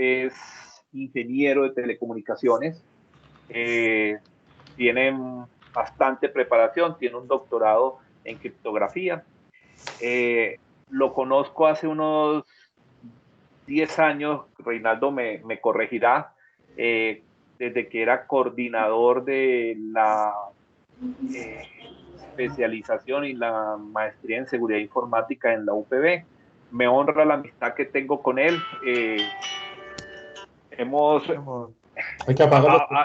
es ingeniero de telecomunicaciones. Tiene bastante preparación, tiene un doctorado en criptografía. Lo conozco hace unos 10 años, Reinaldo me corregirá, desde que era coordinador de la especialización y la maestría en seguridad informática en la UPB. Me honra la amistad que tengo con él.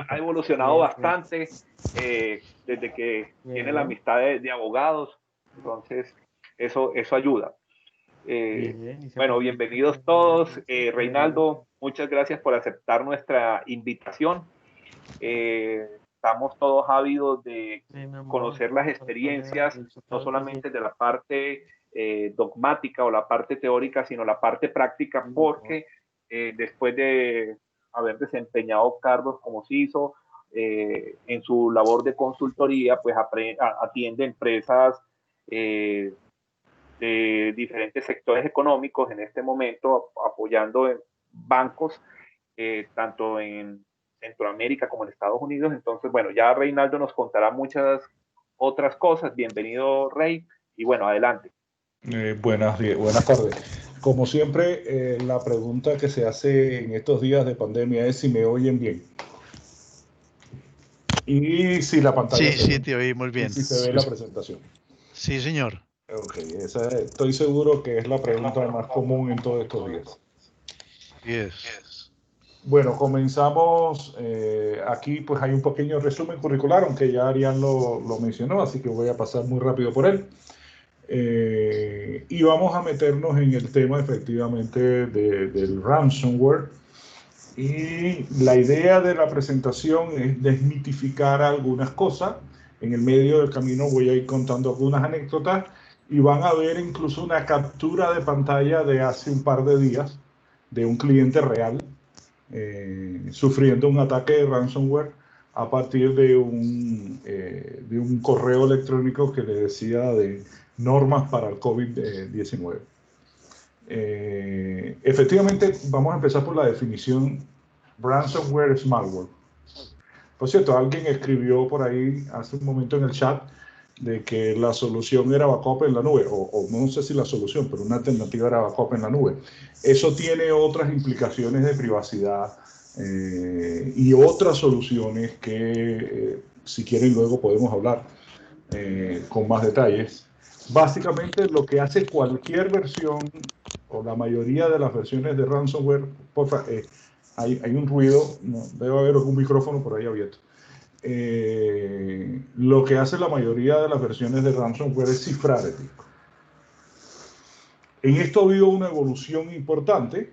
Ha evolucionado bastante desde que tiene la amistad de abogados, entonces eso ayuda. Bueno, bienvenidos todos. Reinaldo, muchas gracias por aceptar nuestra invitación. Estamos todos ávidos de conocer las experiencias, no solamente de la parte dogmática o la parte teórica, sino la parte práctica, porque después de haber desempeñado cargos como CISO, en su labor de consultoría, pues atiende empresas de diferentes sectores económicos en este momento, apoyando en bancos, tanto en Centroamérica como en Estados Unidos. Entonces, bueno, ya Reinaldo nos contará muchas otras cosas. Bienvenido, Rey, y bueno, adelante. Buenas tardes. Como siempre, la pregunta que se hace en estos días de pandemia es si me oyen bien. Y si la pantalla sí, te oímos bien. Y si se ve la presentación. Sí, señor. Ok, estoy seguro que es la pregunta más común en todos estos días. Yes. Bueno, comenzamos. Aquí pues hay un pequeño resumen curricular, aunque ya Arián lo mencionó, así que voy a pasar muy rápido por él. Y vamos a meternos en el tema efectivamente del ransomware. Y la idea de la presentación es desmitificar algunas cosas. En el medio del camino voy a ir contando algunas anécdotas y van a ver incluso una captura de pantalla de hace un par de días de un cliente real sufriendo un ataque de ransomware a partir de un correo electrónico que le decía de normas para el COVID-19. Efectivamente, vamos a empezar por la definición. Ransomware es malware. Por cierto, alguien escribió por ahí hace un momento en el chat de que la solución era backup en la nube, o no sé si la solución, pero una alternativa era backup en la nube. Eso tiene otras implicaciones de privacidad y otras soluciones que, si quieren, luego podemos hablar con más detalles. Básicamente, lo que hace cualquier versión, o la mayoría de las versiones de ransomware, hay un ruido, no, debe haber algún micrófono por ahí abierto. Lo que hace la mayoría de las versiones de ransomware es cifrar el disco. En esto ha habido una evolución importante.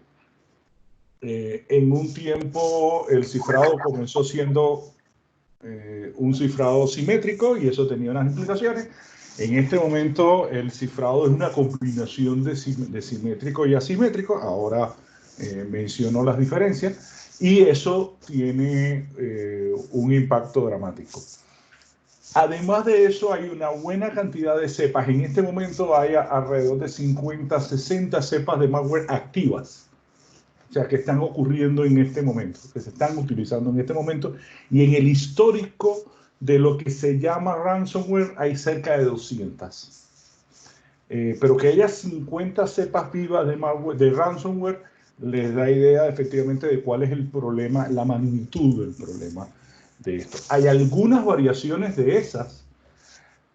En un tiempo el cifrado comenzó siendo un cifrado simétrico y eso tenía unas implicaciones. En este momento el cifrado es una combinación de simétrico y asimétrico. Ahora menciono las diferencias. Y eso tiene un impacto dramático. Además de eso, hay una buena cantidad de cepas. En este momento hay alrededor de 50, 60 cepas de malware activas. O sea, que están ocurriendo en este momento, que se están utilizando en este momento. Y en el histórico de lo que se llama ransomware hay cerca de 200. Pero que haya 50 cepas vivas de ransomware les da idea efectivamente de cuál es el problema, la magnitud del problema de esto. Hay algunas variaciones de esas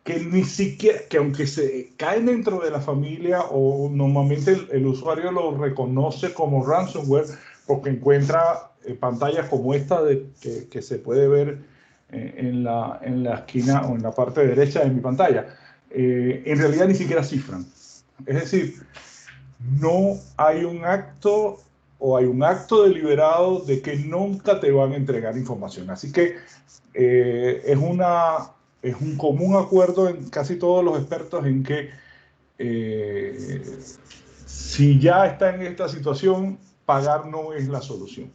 que ni siquiera, que aunque se caen dentro de la familia o normalmente el usuario lo reconoce como ransomware porque encuentra pantallas como esta que se puede ver en la esquina o en la parte derecha de mi pantalla, en realidad ni siquiera cifran. Es decir, no hay un acto o hay un acto deliberado de que nunca te van a entregar información. Así que es un común acuerdo en casi todos los expertos en que si ya está en esta situación, pagar no es la solución.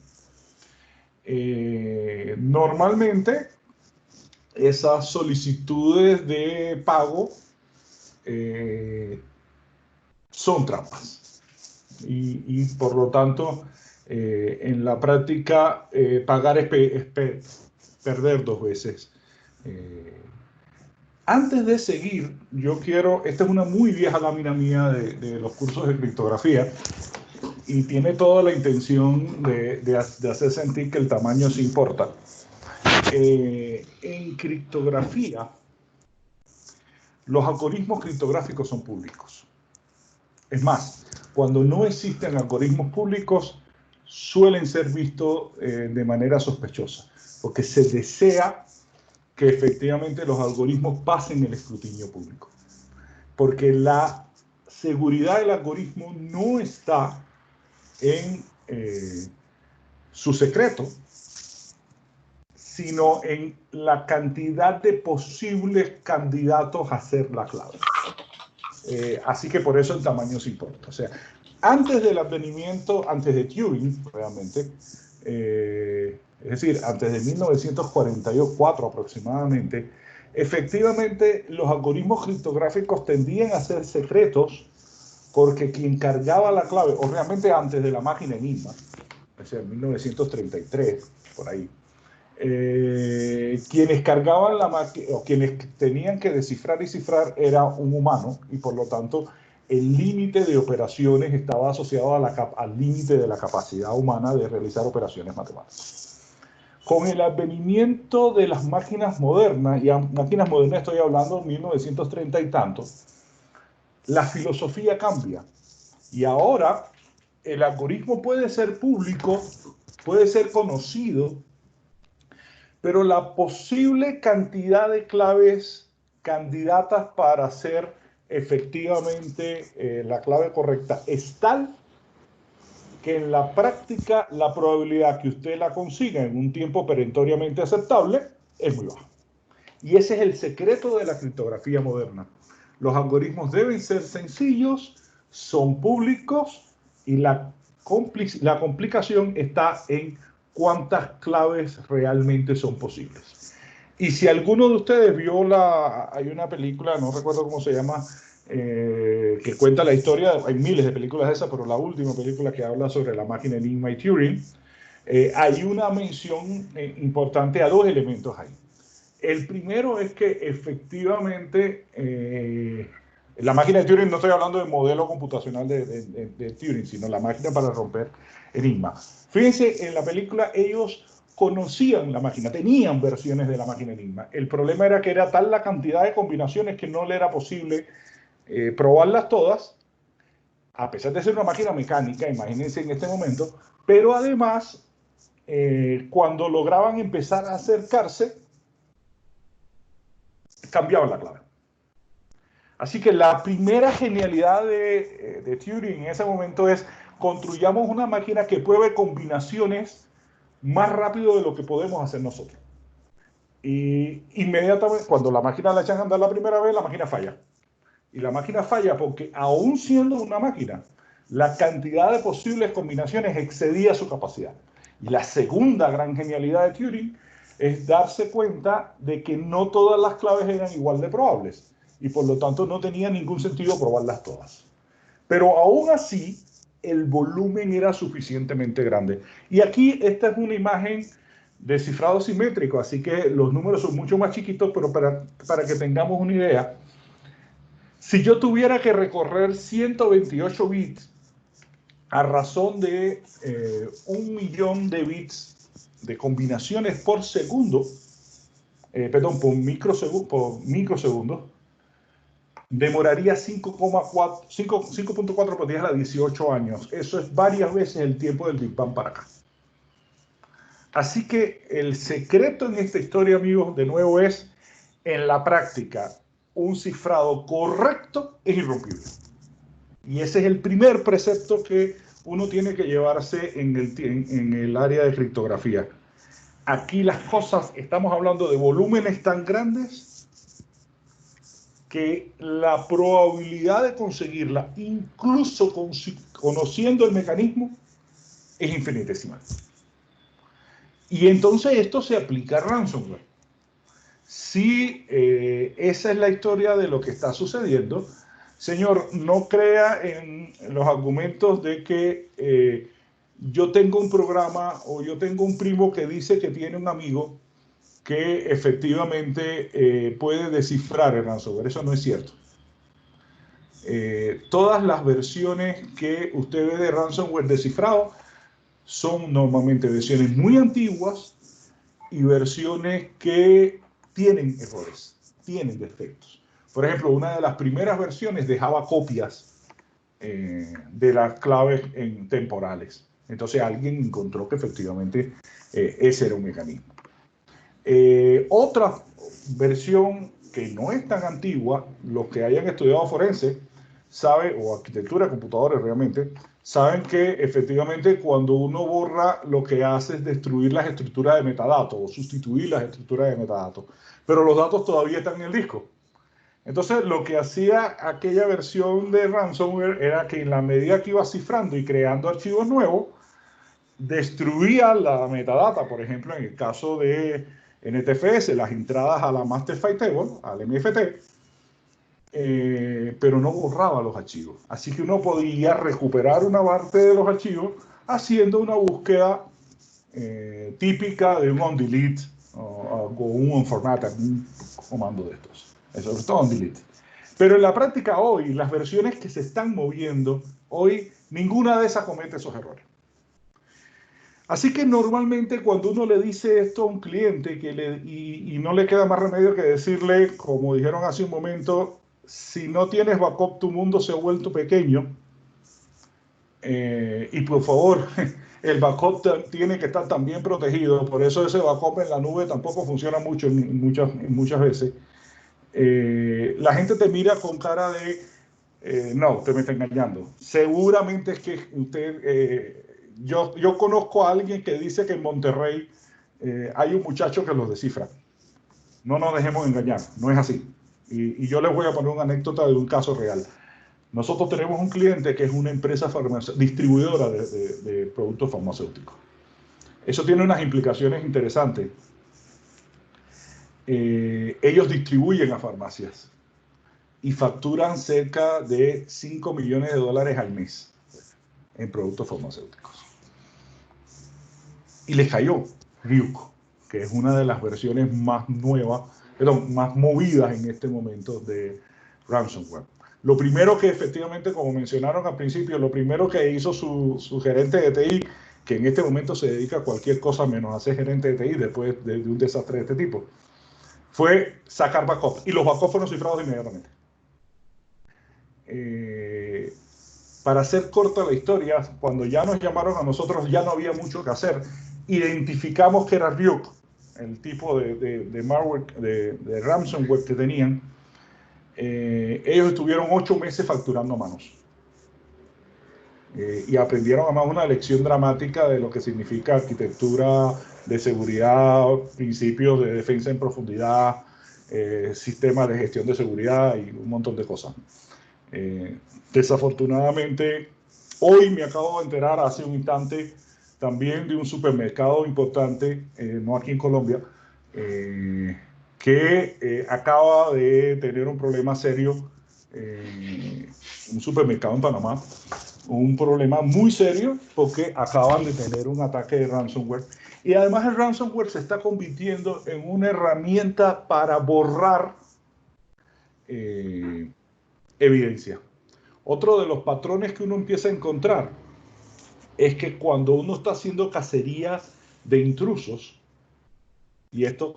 Normalmente, esas solicitudes de pago son trampas y por lo tanto En la práctica, pagar es perder dos veces. Antes de seguir, yo quiero, esta es una muy vieja lámina mía de los cursos de criptografía y tiene toda la intención de hacer sentir que el tamaño sí importa. En criptografía, los algoritmos criptográficos son públicos. Es más, cuando no existen algoritmos públicos, suelen ser vistos de manera sospechosa, porque se desea que efectivamente los algoritmos pasen el escrutinio público. Porque la seguridad del algoritmo no está en su secreto, sino en la cantidad de posibles candidatos a ser la clave. Así que por eso el tamaño se importa. O sea, antes del advenimiento, antes de Turing, realmente, es decir, antes de 1944 aproximadamente, efectivamente los algoritmos criptográficos tendían a ser secretos porque quien cargaba la clave, o realmente antes de la máquina Enigma, o sea, en 1933, por ahí, quienes cargaban la máquina, o quienes tenían que descifrar y cifrar era un humano, y por lo tanto el límite de operaciones estaba asociado al límite de la capacidad humana de realizar operaciones matemáticas. Con el advenimiento de las máquinas modernas, y a máquinas modernas estoy hablando de 1930 y tantos, la filosofía cambia. Y ahora el algoritmo puede ser público, puede ser conocido, pero la posible cantidad de claves candidatas para ser efectivamente la clave correcta es tal que en la práctica la probabilidad que usted la consiga en un tiempo perentoriamente aceptable es muy baja. Y ese es el secreto de la criptografía moderna. Los algoritmos deben ser sencillos, son públicos y la complicación está en cuántas claves realmente son posibles. Y si alguno de ustedes vio hay una película, no recuerdo cómo se llama, que cuenta la historia, hay miles de películas de esas, pero la última película que habla sobre la máquina Enigma y Turing, hay una mención importante a dos elementos ahí. El primero es que efectivamente la máquina de Turing, no estoy hablando del modelo computacional de Turing, sino la máquina para romper Enigma. Fíjense, en la película ellos conocían la máquina, tenían versiones de la máquina Enigma. El problema era que era tal la cantidad de combinaciones que no le era posible probarlas todas, a pesar de ser una máquina mecánica, imagínense en este momento, pero además, cuando lograban empezar a acercarse, cambiaban la clave. Así que la primera genialidad de Turing en ese momento es construyamos una máquina que pruebe combinaciones más rápido de lo que podemos hacer nosotros. Y inmediatamente, cuando la máquina la echan a andar la primera vez, la máquina falla. Y la máquina falla porque, aún siendo una máquina, la cantidad de posibles combinaciones excedía su capacidad. Y la segunda gran genialidad de Turing es darse cuenta de que no todas las claves eran igual de probables. Y por lo tanto no tenía ningún sentido probarlas todas. Pero aún así, el volumen era suficientemente grande. Y aquí esta es una imagen de cifrado simétrico, así que los números son mucho más chiquitos, pero para que tengamos una idea, si yo tuviera que recorrer 128 bits a razón de 1.000.000 de bits de combinaciones por segundo, por microsegundo, demoraría 5.4 por 10 a la 18 años. Eso es varias veces el tiempo del Big Bang para acá. Así que el secreto en esta historia, amigos, de nuevo es, en la práctica, un cifrado correcto es irrompible. Y ese es el primer precepto que uno tiene que llevarse en el área de criptografía. Aquí las cosas, estamos hablando de volúmenes tan grandes que la probabilidad de conseguirla, incluso conociendo el mecanismo, es infinitesimal. Y entonces esto se aplica a ransomware. Si esa es la historia de lo que está sucediendo, señor, no crea en los argumentos de que yo tengo un programa o yo tengo un primo que dice que tiene un amigo que efectivamente puede descifrar el ransomware. Eso no es cierto. Todas las versiones que usted ve de ransomware descifrado son normalmente versiones muy antiguas y versiones que tienen errores, tienen defectos. Por ejemplo, una de las primeras versiones dejaba copias de las claves temporales. Entonces alguien encontró que efectivamente ese era un mecanismo. Otra versión que no es tan antigua, los que hayan estudiado forense, saben, o arquitectura de computadores realmente, saben que efectivamente cuando uno borra lo que hace es destruir las estructuras de metadatos o sustituir las estructuras de metadatos, pero los datos todavía están en el disco. Entonces lo que hacía aquella versión de ransomware era que en la medida que iba cifrando y creando archivos nuevos, destruía la metadata. Por ejemplo, en el caso de NTFS, las entradas a la Master File Table, al MFT, pero no borraba los archivos. Así que uno podía recuperar una parte de los archivos haciendo una búsqueda típica de un onDelete o un onFormat, un comando de estos. Eso es todo onDelete. Pero en la práctica hoy, las versiones que se están moviendo, hoy ninguna de esas comete esos errores. Así que normalmente cuando uno le dice esto a un cliente y no le queda más remedio que decirle, como dijeron hace un momento, si no tienes backup tu mundo se ha vuelto pequeño y por favor el backup tiene que estar también protegido, por eso ese backup en la nube tampoco funciona mucho muchas veces. La gente te mira con cara de no, usted me está engañando. Seguramente es que usted... yo conozco a alguien que dice que en Monterrey hay un muchacho que los descifra. No nos dejemos engañar, no es así. Y yo les voy a poner una anécdota de un caso real. Nosotros tenemos un cliente que es una empresa distribuidora de productos farmacéuticos. Eso tiene unas implicaciones interesantes. Ellos distribuyen a farmacias y facturan cerca de $5 millones al mes en productos farmacéuticos. Y les cayó Ryuk, que es una de las versiones más nuevas, más movidas en este momento de ransomware. Lo primero que efectivamente, como mencionaron al principio, lo primero que hizo su gerente de TI, que en este momento se dedica a cualquier cosa menos a ser gerente de TI después de un desastre de este tipo, fue sacar backups. Y los backups fueron cifrados inmediatamente. Para hacer corta la historia, cuando ya nos llamaron a nosotros ya no había mucho que hacer. Identificamos que era Ryuk, el tipo de malware, de ransomware que tenían. Ellos estuvieron 8 meses facturando a manos. Y aprendieron además una lección dramática de lo que significa arquitectura de seguridad, principios de defensa en profundidad, sistemas de gestión de seguridad y un montón de cosas. Desafortunadamente, hoy me acabo de enterar hace un instante también de un supermercado importante, no aquí en Colombia, que acaba de tener un problema serio, un supermercado en Panamá, un problema muy serio porque acaban de tener un ataque de ransomware. Y además el ransomware se está convirtiendo en una herramienta para borrar evidencia. Otro de los patrones que uno empieza a encontrar es que cuando uno está haciendo cacería de intrusos, y esto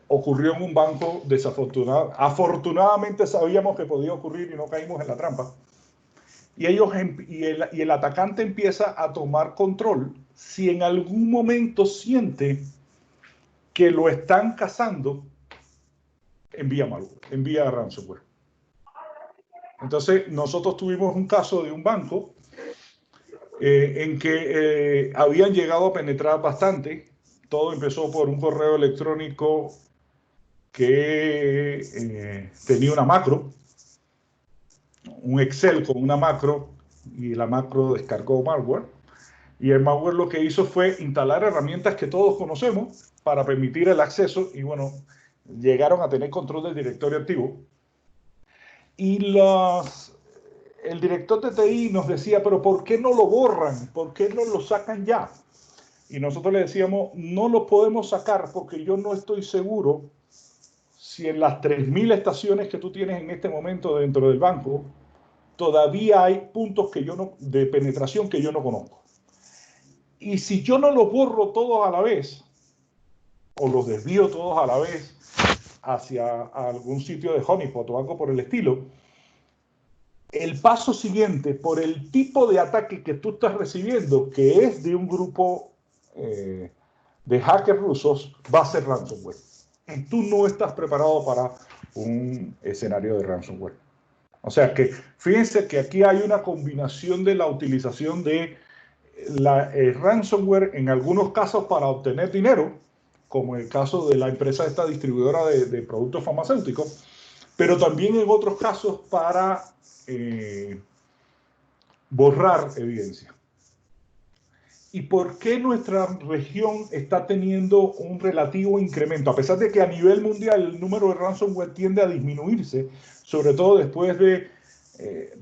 ocurrió en un banco afortunadamente sabíamos que podía ocurrir y no caímos en la trampa, y el atacante empieza a tomar control si en algún momento siente que lo están cazando, envía malware, envía ransomware. Entonces, nosotros tuvimos un caso de un banco en que habían llegado a penetrar bastante. Todo empezó por un correo electrónico que tenía una macro, un Excel con una macro, y la macro descargó malware. Y el malware lo que hizo fue instalar herramientas que todos conocemos para permitir el acceso y, bueno, llegaron a tener control del directorio activo. Y el director de TI nos decía, pero ¿por qué no lo borran? ¿Por qué no lo sacan ya? Y nosotros le decíamos, no lo podemos sacar porque yo no estoy seguro si en las 3.000 estaciones que tú tienes en este momento dentro del banco, todavía hay puntos que yo no, de penetración que yo no conozco. Y si yo no los borro todos a la vez, o los desvío todos a la vez hacia algún sitio de honeypot o algo por el estilo, el paso siguiente, por el tipo de ataque que tú estás recibiendo, que es de un grupo de hackers rusos, va a ser ransomware. Y tú no estás preparado para un escenario de ransomware. O sea que fíjense que aquí hay una combinación de la utilización de ransomware en algunos casos para obtener dinero, como el caso de la empresa esta distribuidora de productos farmacéuticos, pero también en otros casos para borrar evidencia. ¿Y por qué nuestra región está teniendo un relativo incremento? A pesar de que a nivel mundial el número de ransomware tiende a disminuirse, sobre todo después de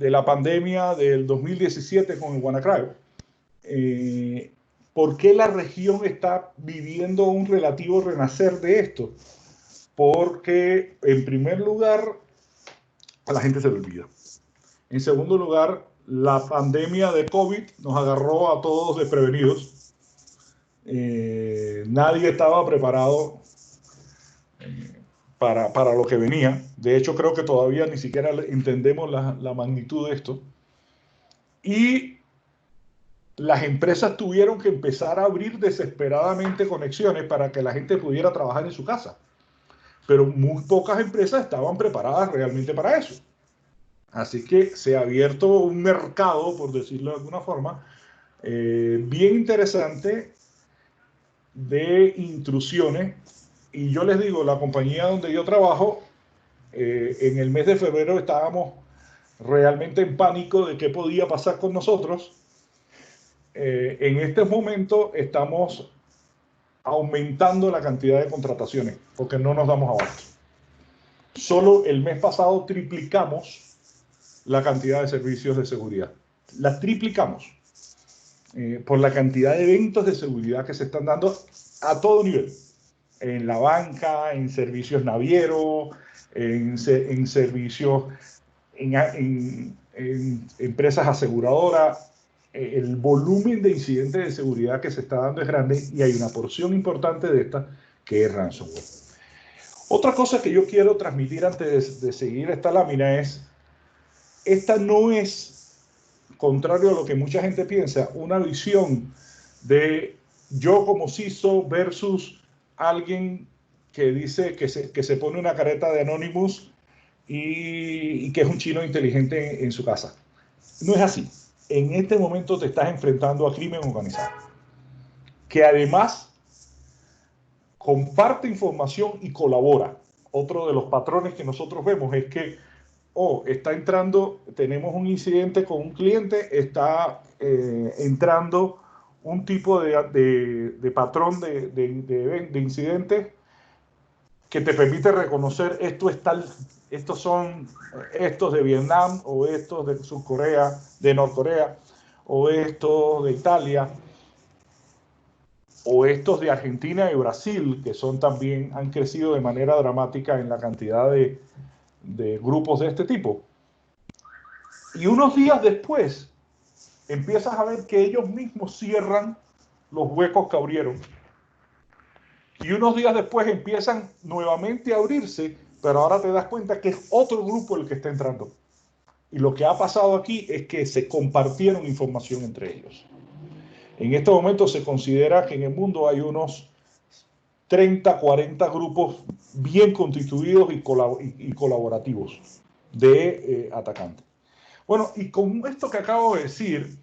la pandemia del 2017 con el WannaCry, ¿por qué la región está viviendo un relativo renacer de esto? Porque, en primer lugar, a la gente se le olvida. En segundo lugar, la pandemia de COVID nos agarró a todos desprevenidos. Nadie estaba preparado para lo que venía. De hecho, creo que todavía ni siquiera entendemos la magnitud de esto. Y las empresas tuvieron que empezar a abrir desesperadamente conexiones para que la gente pudiera trabajar en su casa. Pero muy pocas empresas estaban preparadas realmente para eso. Así que se ha abierto un mercado, por decirlo de alguna forma, bien interesante de intrusiones. Y yo les digo, la compañía donde yo trabajo, en el mes de febrero estábamos realmente en pánico de qué podía pasar con nosotros. En este momento estamos aumentando la cantidad de contrataciones porque no nos damos abasto. Solo el mes pasado triplicamos la cantidad de servicios de seguridad. La triplicamos por la cantidad de eventos de seguridad que se están dando a todo nivel. En la banca, en servicios navieros, en servicios, en empresas aseguradoras. El volumen de incidentes de seguridad que se está dando es grande y hay una porción importante de esta que es ransomware. Otra cosa que yo quiero transmitir antes de seguir esta lámina es, esta no es, contrario a lo que mucha gente piensa, una visión de yo como CISO versus alguien que dice que se pone una careta de Anonymous y que es un chino inteligente en su casa. No es así. En este momento te estás enfrentando a crimen organizado, que además comparte información y colabora. Otro de los patrones que nosotros vemos es que está entrando, tenemos un incidente con un cliente, está entrando un tipo de patrón de incidentes que te permite reconocer estos son estos de Vietnam o estos de Surcorea, de Norcorea o estos de Italia o estos de Argentina y Brasil, que son también, han crecido de manera dramática en la cantidad de grupos de este tipo. Y unos días después empiezas a ver que ellos mismos cierran los huecos que abrieron. Y unos días después empiezan nuevamente a abrirse, pero ahora te das cuenta que es otro grupo el que está entrando. Y lo que ha pasado aquí es que se compartieron información entre ellos. En este momento se considera que en el mundo hay unos 30, 40 grupos bien constituidos y colaborativos de atacantes. Bueno, y con esto que acabo de decir,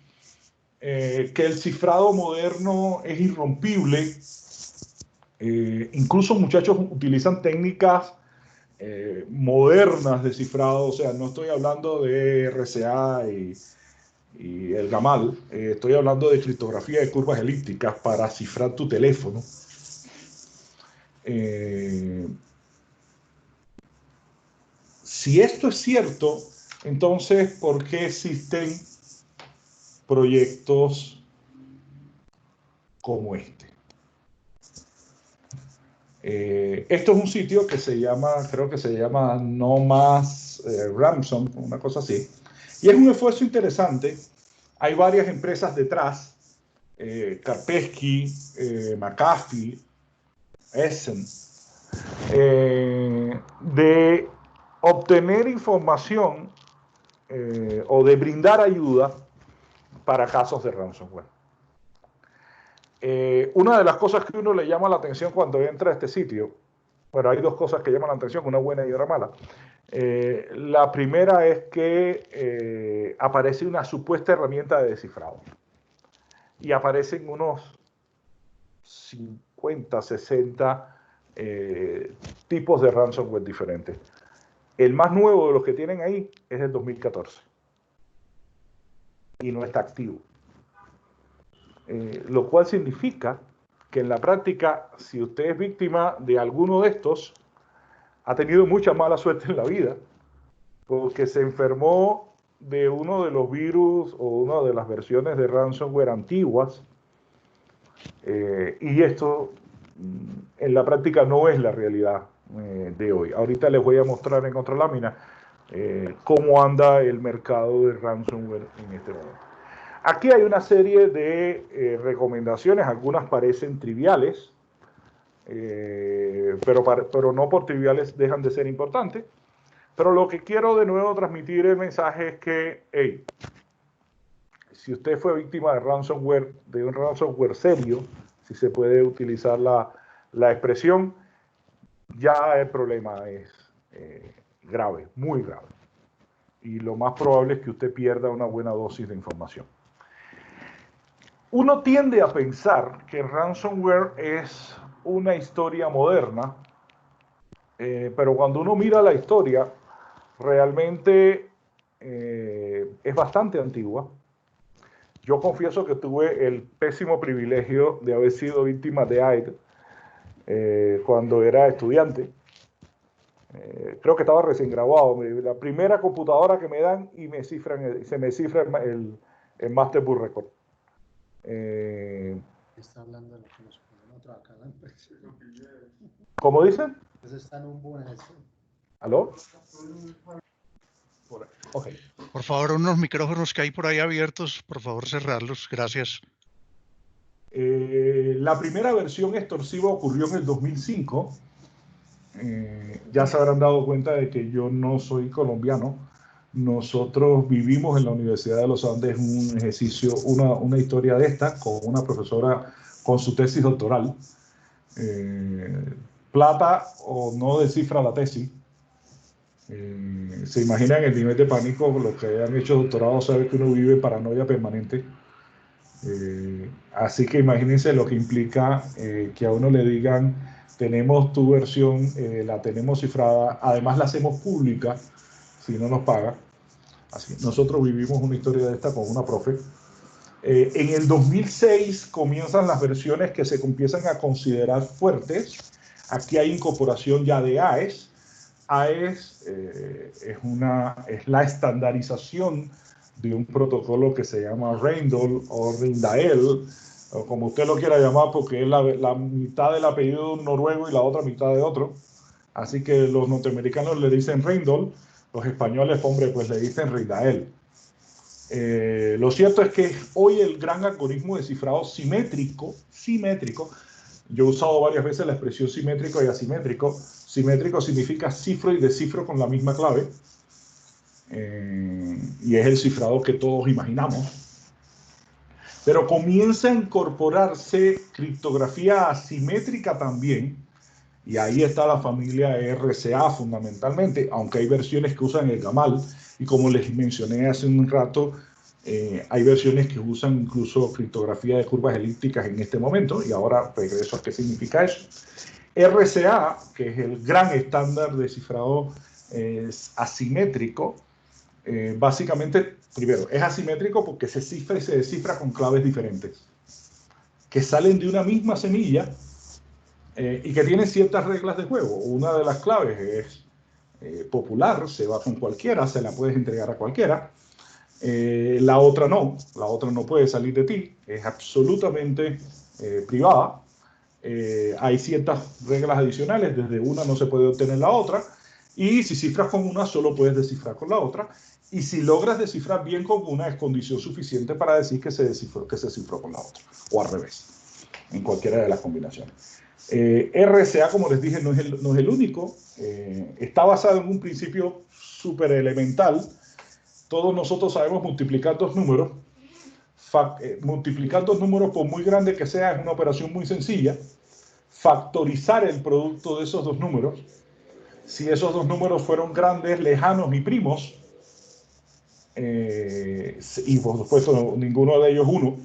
que el cifrado moderno es irrompible, incluso muchachos utilizan técnicas modernas de cifrado, o sea, no estoy hablando de RCA y el GAMAL, estoy hablando de criptografía de curvas elípticas para cifrar tu teléfono. Si esto es cierto, Entonces, ¿por qué existen proyectos como este? Esto es un sitio que se llama, creo que se llama No Más Ransom, una cosa así. Y es un esfuerzo interesante. Hay varias empresas detrás, Kaspersky, McAfee, Essen, de obtener información o de brindar ayuda para casos de ransomware. Una de las cosas que uno le llama la atención cuando entra a este sitio, bueno, hay dos cosas que llaman la atención, una buena y otra mala. La primera es que aparece una supuesta herramienta de descifrado y aparecen unos 50, 60 tipos de ransomware diferentes. El más nuevo de los que tienen ahí es el 2014 y no está activo. Lo cual significa que en la práctica, si usted es víctima de alguno de estos, ha tenido mucha mala suerte en la vida, porque se enfermó de uno de los virus o una de las versiones de ransomware antiguas, y esto en la práctica no es la realidad de hoy. Ahorita les voy a mostrar en otra lámina cómo anda el mercado de ransomware en este momento. Aquí hay una serie de recomendaciones, algunas parecen triviales, pero no por triviales dejan de ser importantes. Pero lo que quiero de nuevo transmitir el mensaje es que, hey, si usted fue víctima de un ransomware serio, si se puede utilizar la expresión, ya el problema es grave, muy grave. Y lo más probable es que usted pierda una buena dosis de información. Uno tiende a pensar que el ransomware es una historia moderna, pero cuando uno mira la historia, realmente es bastante antigua. Yo confieso que tuve el pésimo privilegio de haber sido víctima de AID cuando era estudiante. Creo que estaba recién graduado. La primera computadora que me dan y se me cifra el Master Boot Record. Está hablando de lo que nos ponen otro acá en la empresa. ¿Cómo dicen? Entonces está en un buen eso. ¿Aló? Okay. Por favor, unos micrófonos que hay por ahí abiertos, por favor cerrarlos. Gracias. La primera versión extorsiva ocurrió en el 2005. Ya se habrán dado cuenta de que yo no soy colombiano. Nosotros vivimos en la Universidad de los Andes un ejercicio, una historia de esta, con una profesora con su tesis doctoral. Plata o no descifra la tesis. Se imaginan el nivel de pánico. Los que han hecho doctorado saben que uno vive en paranoia permanente. Así que imagínense lo que implica que a uno le digan: tenemos tu versión, la tenemos cifrada, además la hacemos pública si no nos paga. Así, nosotros vivimos una historia de esta con una profe. En el 2006 comienzan las versiones que se empiezan a considerar fuertes. Aquí hay incorporación ya de AES. AES es la estandarización de un protocolo que se llama Reindl o Rindael, o como usted lo quiera llamar, porque es la mitad del apellido de un noruego y la otra mitad de otro. Así que los norteamericanos le dicen Reindl, los españoles, hombre, pues le dicen Rindael. Lo cierto es que hoy el gran algoritmo de cifrado simétrico, yo he usado varias veces la expresión simétrico y asimétrico. Simétrico significa cifro y descifro con la misma clave. Y es el cifrado que todos imaginamos. Pero comienza a incorporarse criptografía asimétrica también. Y ahí está la familia RSA fundamentalmente, aunque hay versiones que usan el GAMAL. Y como les mencioné hace un rato, hay versiones que usan incluso criptografía de curvas elípticas en este momento. Y ahora regreso a qué significa eso. RSA, que es el gran estándar de cifrado asimétrico, básicamente, primero, es asimétrico porque se cifra y se descifra con claves diferentes, que salen de una misma semilla y que tienen ciertas reglas de juego. Una de las claves es popular, se va con cualquiera, se la puedes entregar a cualquiera. La otra no puede salir de ti, es absolutamente privada. Hay ciertas reglas adicionales, desde una no se puede obtener la otra, y si cifras con una solo puedes descifrar con la otra, y si logras descifrar bien con una es condición suficiente para decir que se cifró con la otra, o al revés, en cualquiera de las combinaciones. RSA, como les dije, no es el único, está basado en un principio súper elemental. Todos nosotros sabemos multiplicar dos números. Multiplicar dos números, por muy grande que sea, es una operación muy sencilla. Factorizar el producto de esos dos números, si esos dos números fueron grandes, lejanos y primos, y por supuesto ninguno de ellos uno,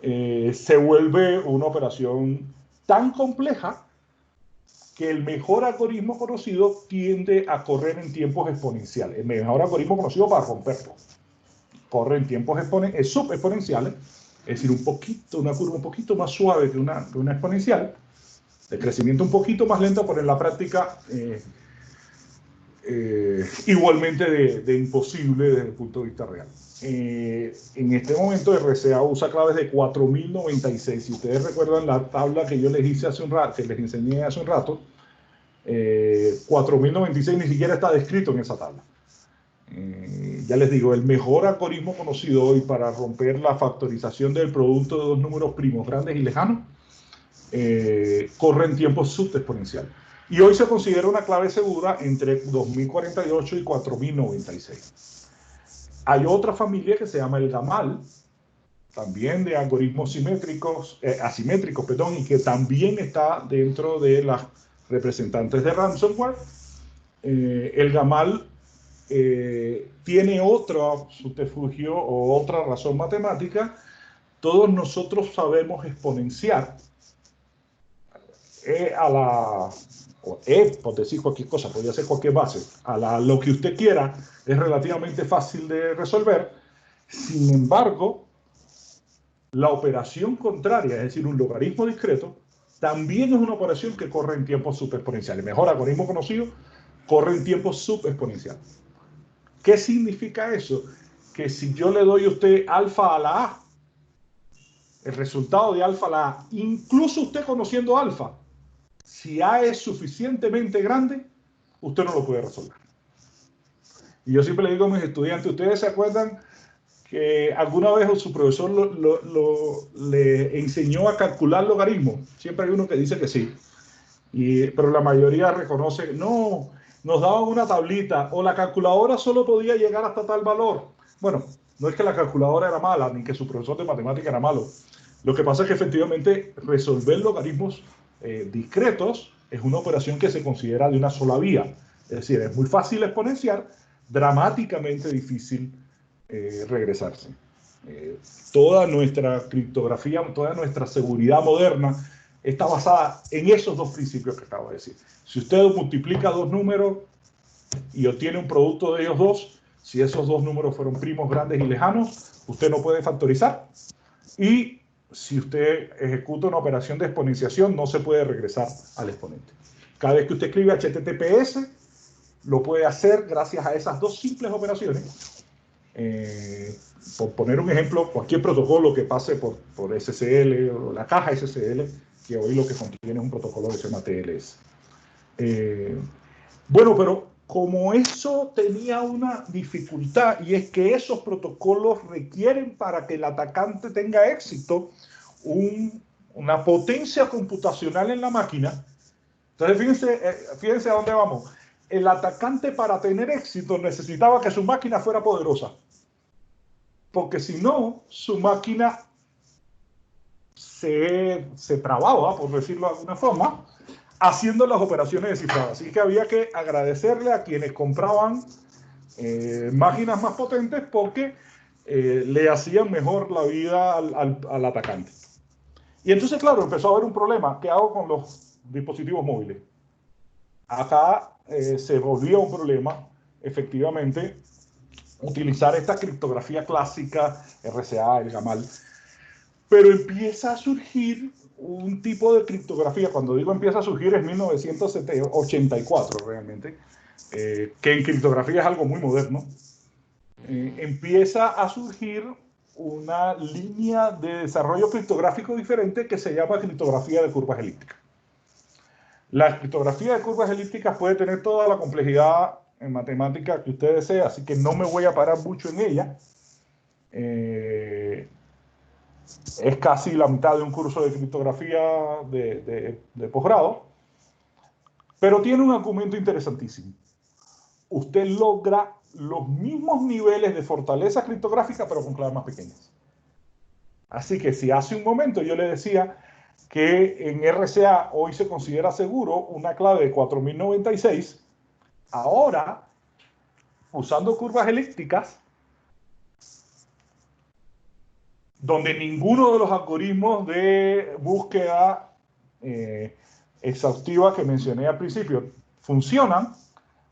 se vuelve una operación tan compleja que el mejor algoritmo conocido tiende a correr en tiempos exponenciales. El mejor algoritmo conocido para romperlo corre en tiempos subexponenciales, es decir, una curva un poquito más suave que una exponencial, de crecimiento un poquito más lento, pero en la práctica igualmente de imposible desde el punto de vista real. En este momento RSA usa claves de 4096. Si ustedes recuerdan la tabla que yo les hice hace un rato, que les enseñé hace un rato, 4096 ni siquiera está descrito en esa tabla. Ya les digo, el mejor algoritmo conocido hoy para romper la factorización del producto de dos números primos grandes y lejanos corre en tiempos subexponenciales. Y hoy se considera una clave segura entre 2048 y 4096. Hay otra familia que se llama el GAMAL, también de algoritmos asimétricos, y que también está dentro de las representantes de ransomware. El GAMAL tiene otro subterfugio o otra razón matemática. Todos nosotros sabemos exponenciar por decir cualquier cosa, podría ser cualquier base, lo que usted quiera, es relativamente fácil de resolver. Sin embargo, la operación contraria, es decir, un logaritmo discreto, también es una operación que corre en tiempos subexponenciales. El mejor algoritmo conocido corre en tiempos subexponenciales. ¿Qué significa eso? Que si yo le doy a usted alfa a la A, el resultado de alfa a la A, incluso usted conociendo alfa, si A es suficientemente grande, usted no lo puede resolver. Y yo siempre le digo a mis estudiantes, ¿ustedes se acuerdan que alguna vez su profesor le enseñó a calcular logaritmos? Siempre hay uno que dice que sí, pero la mayoría reconoce, no, nos daban una tablita, o la calculadora solo podía llegar hasta tal valor. Bueno, no es que la calculadora era mala, ni que su profesor de matemática era malo. Lo que pasa es que efectivamente resolver logaritmos discretos es una operación que se considera de una sola vía. Es decir, es muy fácil exponenciar, dramáticamente difícil regresarse. Toda nuestra criptografía, toda nuestra seguridad moderna está basada en esos dos principios que acabo de decir. Si usted multiplica dos números y obtiene un producto de ellos dos, si esos dos números fueron primos grandes y lejanos, usted no puede factorizar. Y si usted ejecuta una operación de exponenciación, no se puede regresar al exponente. Cada vez que usted escribe HTTPS, lo puede hacer gracias a esas dos simples operaciones. Por poner un ejemplo, cualquier protocolo que pase por SSL o la caja SSL, que hoy lo que contiene es un protocolo que se llama TLS. Bueno, pero como eso tenía una dificultad, y es que esos protocolos requieren, para que el atacante tenga éxito, una potencia computacional en la máquina. Entonces fíjense a dónde vamos. El atacante, para tener éxito, necesitaba que su máquina fuera poderosa, porque si no, su máquina se trababa, por decirlo de alguna forma, haciendo las operaciones descifradas. Así que había que agradecerle a quienes compraban máquinas más potentes, porque le hacían mejor la vida al atacante. Y entonces, claro, empezó a haber un problema. ¿Qué hago con los dispositivos móviles? Acá se volvía un problema, efectivamente, utilizar esta criptografía clásica, RSA, el GAMAL. Pero empieza a surgir un tipo de criptografía. Cuando digo empieza a surgir, es 1984 realmente. que en criptografía es algo muy moderno, empieza a surgir una línea de desarrollo criptográfico diferente que se llama criptografía de curvas elípticas. La criptografía de curvas elípticas puede tener toda la complejidad en matemática que usted desee, así que no me voy a parar mucho en ella. Es casi la mitad de un curso de criptografía de posgrado, pero tiene un argumento interesantísimo. Usted logra los mismos niveles de fortaleza criptográfica, pero con claves más pequeñas. Así que si hace un momento yo le decía que en RSA hoy se considera seguro una clave de 4096, ahora, usando curvas elípticas, donde ninguno de los algoritmos de búsqueda exhaustiva que mencioné al principio funcionan,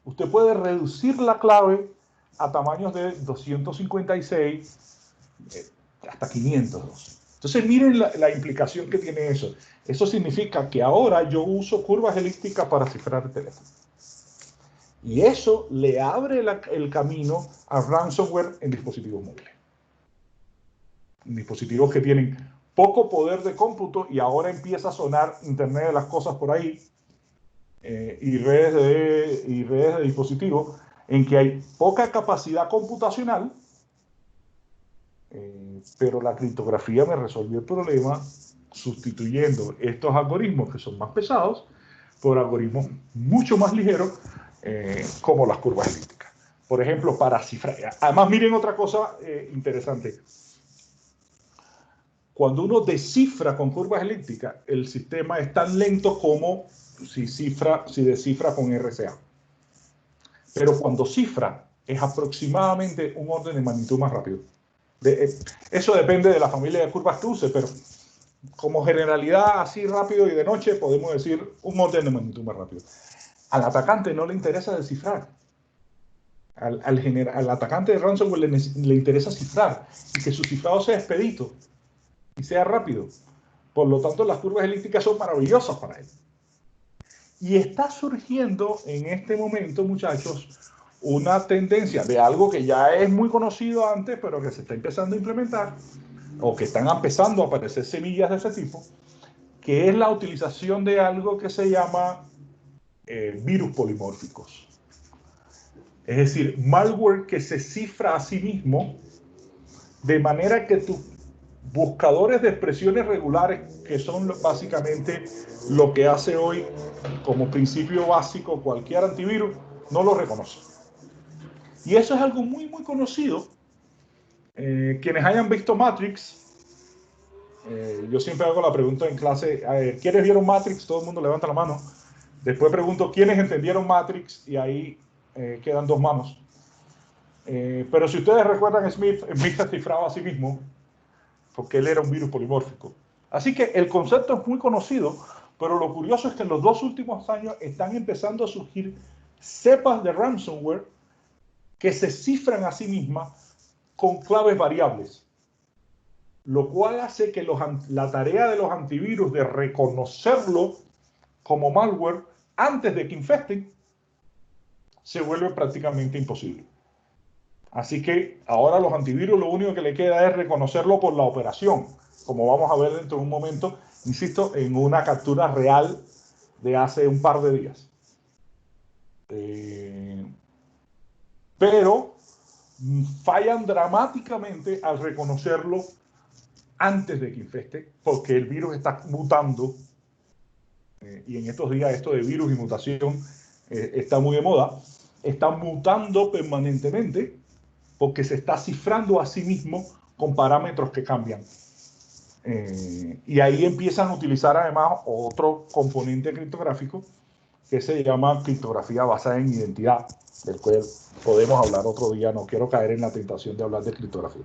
usted puede reducir la clave a tamaños de 256 hasta 512. Entonces miren la implicación que tiene eso. Eso significa que ahora yo uso curvas elípticas para cifrar el teléfono. Y eso le abre el camino a ransomware en dispositivos móviles. Dispositivos que tienen poco poder de cómputo y ahora empieza a sonar Internet de las cosas por ahí y redes de dispositivos en que hay poca capacidad computacional, pero la criptografía me resolvió el problema sustituyendo estos algoritmos que son más pesados por algoritmos mucho más ligeros como las curvas elípticas. Por ejemplo, para cifrar. Además, miren otra cosa interesante. Cuando uno descifra con curvas elípticas, el sistema es tan lento como si descifra con RSA. Pero cuando cifra, es aproximadamente un orden de magnitud más rápido. Eso depende de la familia de curvas que use, pero como generalidad, así rápido y de noche, podemos decir un orden de magnitud más rápido. Al atacante no le interesa descifrar. Al atacante de ransomware le interesa cifrar y que su cifrado sea expedito y sea rápido. Por lo tanto, las curvas elípticas son maravillosas para él. Y está surgiendo en este momento, muchachos, una tendencia de algo que ya es muy conocido antes, pero que se está empezando a implementar, o que están empezando a aparecer semillas de ese tipo, que es la utilización de algo que se llama virus polimórficos. Es decir, malware que se cifra a sí mismo de manera que tus buscadores de expresiones regulares, que son básicamente lo que hace hoy como principio básico cualquier antivirus, no lo reconoce. Y eso es algo muy, muy conocido. Quienes hayan visto Matrix, yo siempre hago la pregunta en clase, ¿quiénes vieron Matrix? Todo el mundo levanta la mano. Después pregunto, ¿quiénes entendieron Matrix? Y ahí quedan dos manos. Pero si ustedes recuerdan, Smith se cifraba a sí mismo porque él era un virus polimórfico. Así que el concepto es muy conocido, pero lo curioso es que en los 2 últimos años están empezando a surgir cepas de ransomware que se cifran a sí mismas con claves variables, lo cual hace que la tarea de los antivirus de reconocerlo como malware antes de que infecten se vuelve prácticamente imposible. Así que ahora a los antivirus lo único que le queda es reconocerlo por la operación, como vamos a ver dentro de un momento, insisto, en una captura real de hace un par de días. Pero fallan dramáticamente al reconocerlo antes de que infecte, porque el virus está mutando, y en estos días esto de virus y mutación está muy de moda, está mutando permanentemente porque se está cifrando a sí mismo con parámetros que cambian. Y ahí empiezan a utilizar además otro componente criptográfico que se llama criptografía basada en identidad, del cual podemos hablar otro día, no quiero caer en la tentación de hablar de criptografía.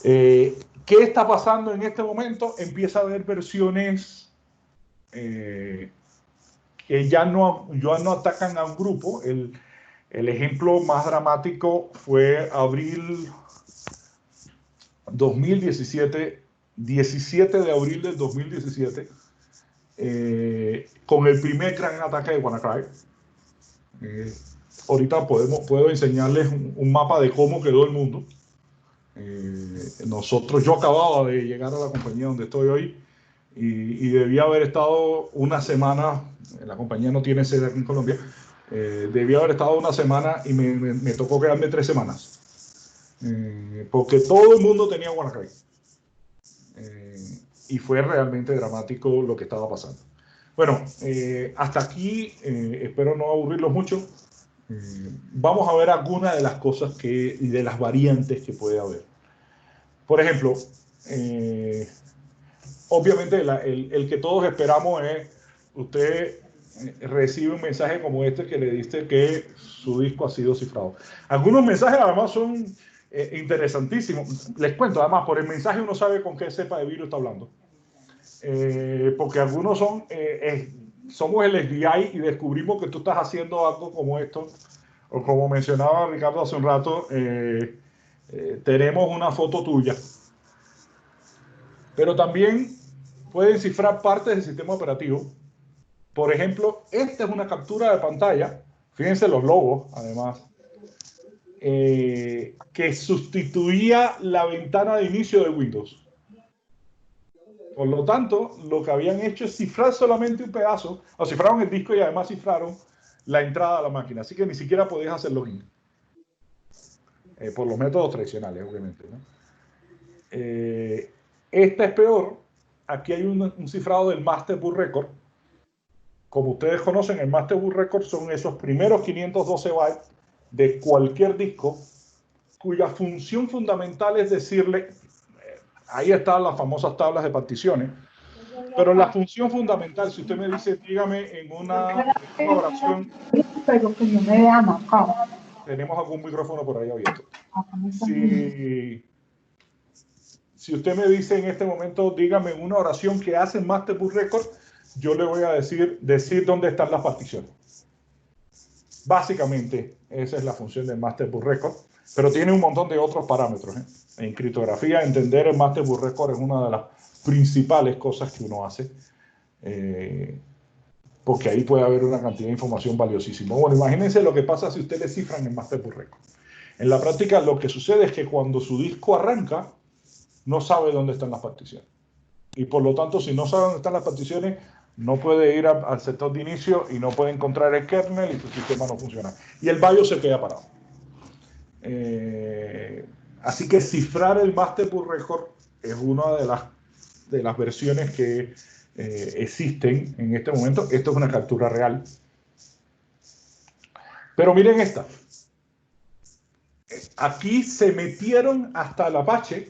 ¿Qué está pasando en este momento? Empieza a haber versiones que ya no atacan a un grupo. El ejemplo más dramático fue abril 2017, 17 de abril del 2017, con el primer gran ataque de WannaCry. Ahorita puedo enseñarles un mapa de cómo quedó el mundo. Yo acababa de llegar a la compañía donde estoy hoy y debía haber estado una semana, la compañía no tiene sede aquí en Colombia, debía haber estado una semana y me tocó quedarme 3 semanas, porque todo el mundo tenía WannaCry. Y fue realmente dramático lo que estaba pasando. Bueno, hasta aquí, espero no aburrirlos mucho. Vamos a ver algunas de las cosas y de las variantes que puede haber. Por ejemplo, obviamente el que todos esperamos es, usted recibe un mensaje como este que le dice que su disco ha sido cifrado. Algunos mensajes además son interesantísimos. Les cuento, además, por el mensaje uno sabe con qué cepa de virus está hablando. Porque algunos somos el FBI y descubrimos que tú estás haciendo algo como esto, o como mencionaba Ricardo hace un rato, tenemos una foto tuya. Pero también pueden cifrar partes del sistema operativo. Por ejemplo, esta es una captura de pantalla, fíjense los logos, además, que sustituía la ventana de inicio de Windows. Por lo tanto, lo que habían hecho es cifrar solamente un pedazo, o cifraron el disco y además cifraron la entrada a la máquina, así que ni siquiera podías hacer login. Por los métodos tradicionales, obviamente, ¿no? Esta es peor. Aquí hay un cifrado del Master Boot Record. Como ustedes conocen, el Master Boot Record son esos primeros 512 bytes de cualquier disco cuya función fundamental es decirle, ahí están las famosas tablas de particiones, pero la función fundamental, si usted me dice, dígame en una oración, tenemos algún micrófono por ahí abierto. Si usted me dice en este momento, dígame una oración que hace Master Boot Record, yo le voy a decir dónde están las particiones. Básicamente, esa es la función del Master Boot Record, pero tiene un montón de otros parámetros. En criptografía, entender el Master Boot Record es una de las principales cosas que uno hace, porque ahí puede haber una cantidad de información valiosísima. Bueno, imagínense lo que pasa si usted le cifran el Master Boot Record. En la práctica, lo que sucede es que cuando su disco arranca, no sabe dónde están las particiones. Y por lo tanto, si no sabe dónde están las particiones, no puede ir al sector de inicio y no puede encontrar el kernel y su sistema no funciona. Y el BIOS se queda parado. Así que cifrar el Master Boot Record es una de las versiones que existen en este momento. Esto es una captura real. Pero miren esta. Aquí se metieron hasta el Apache,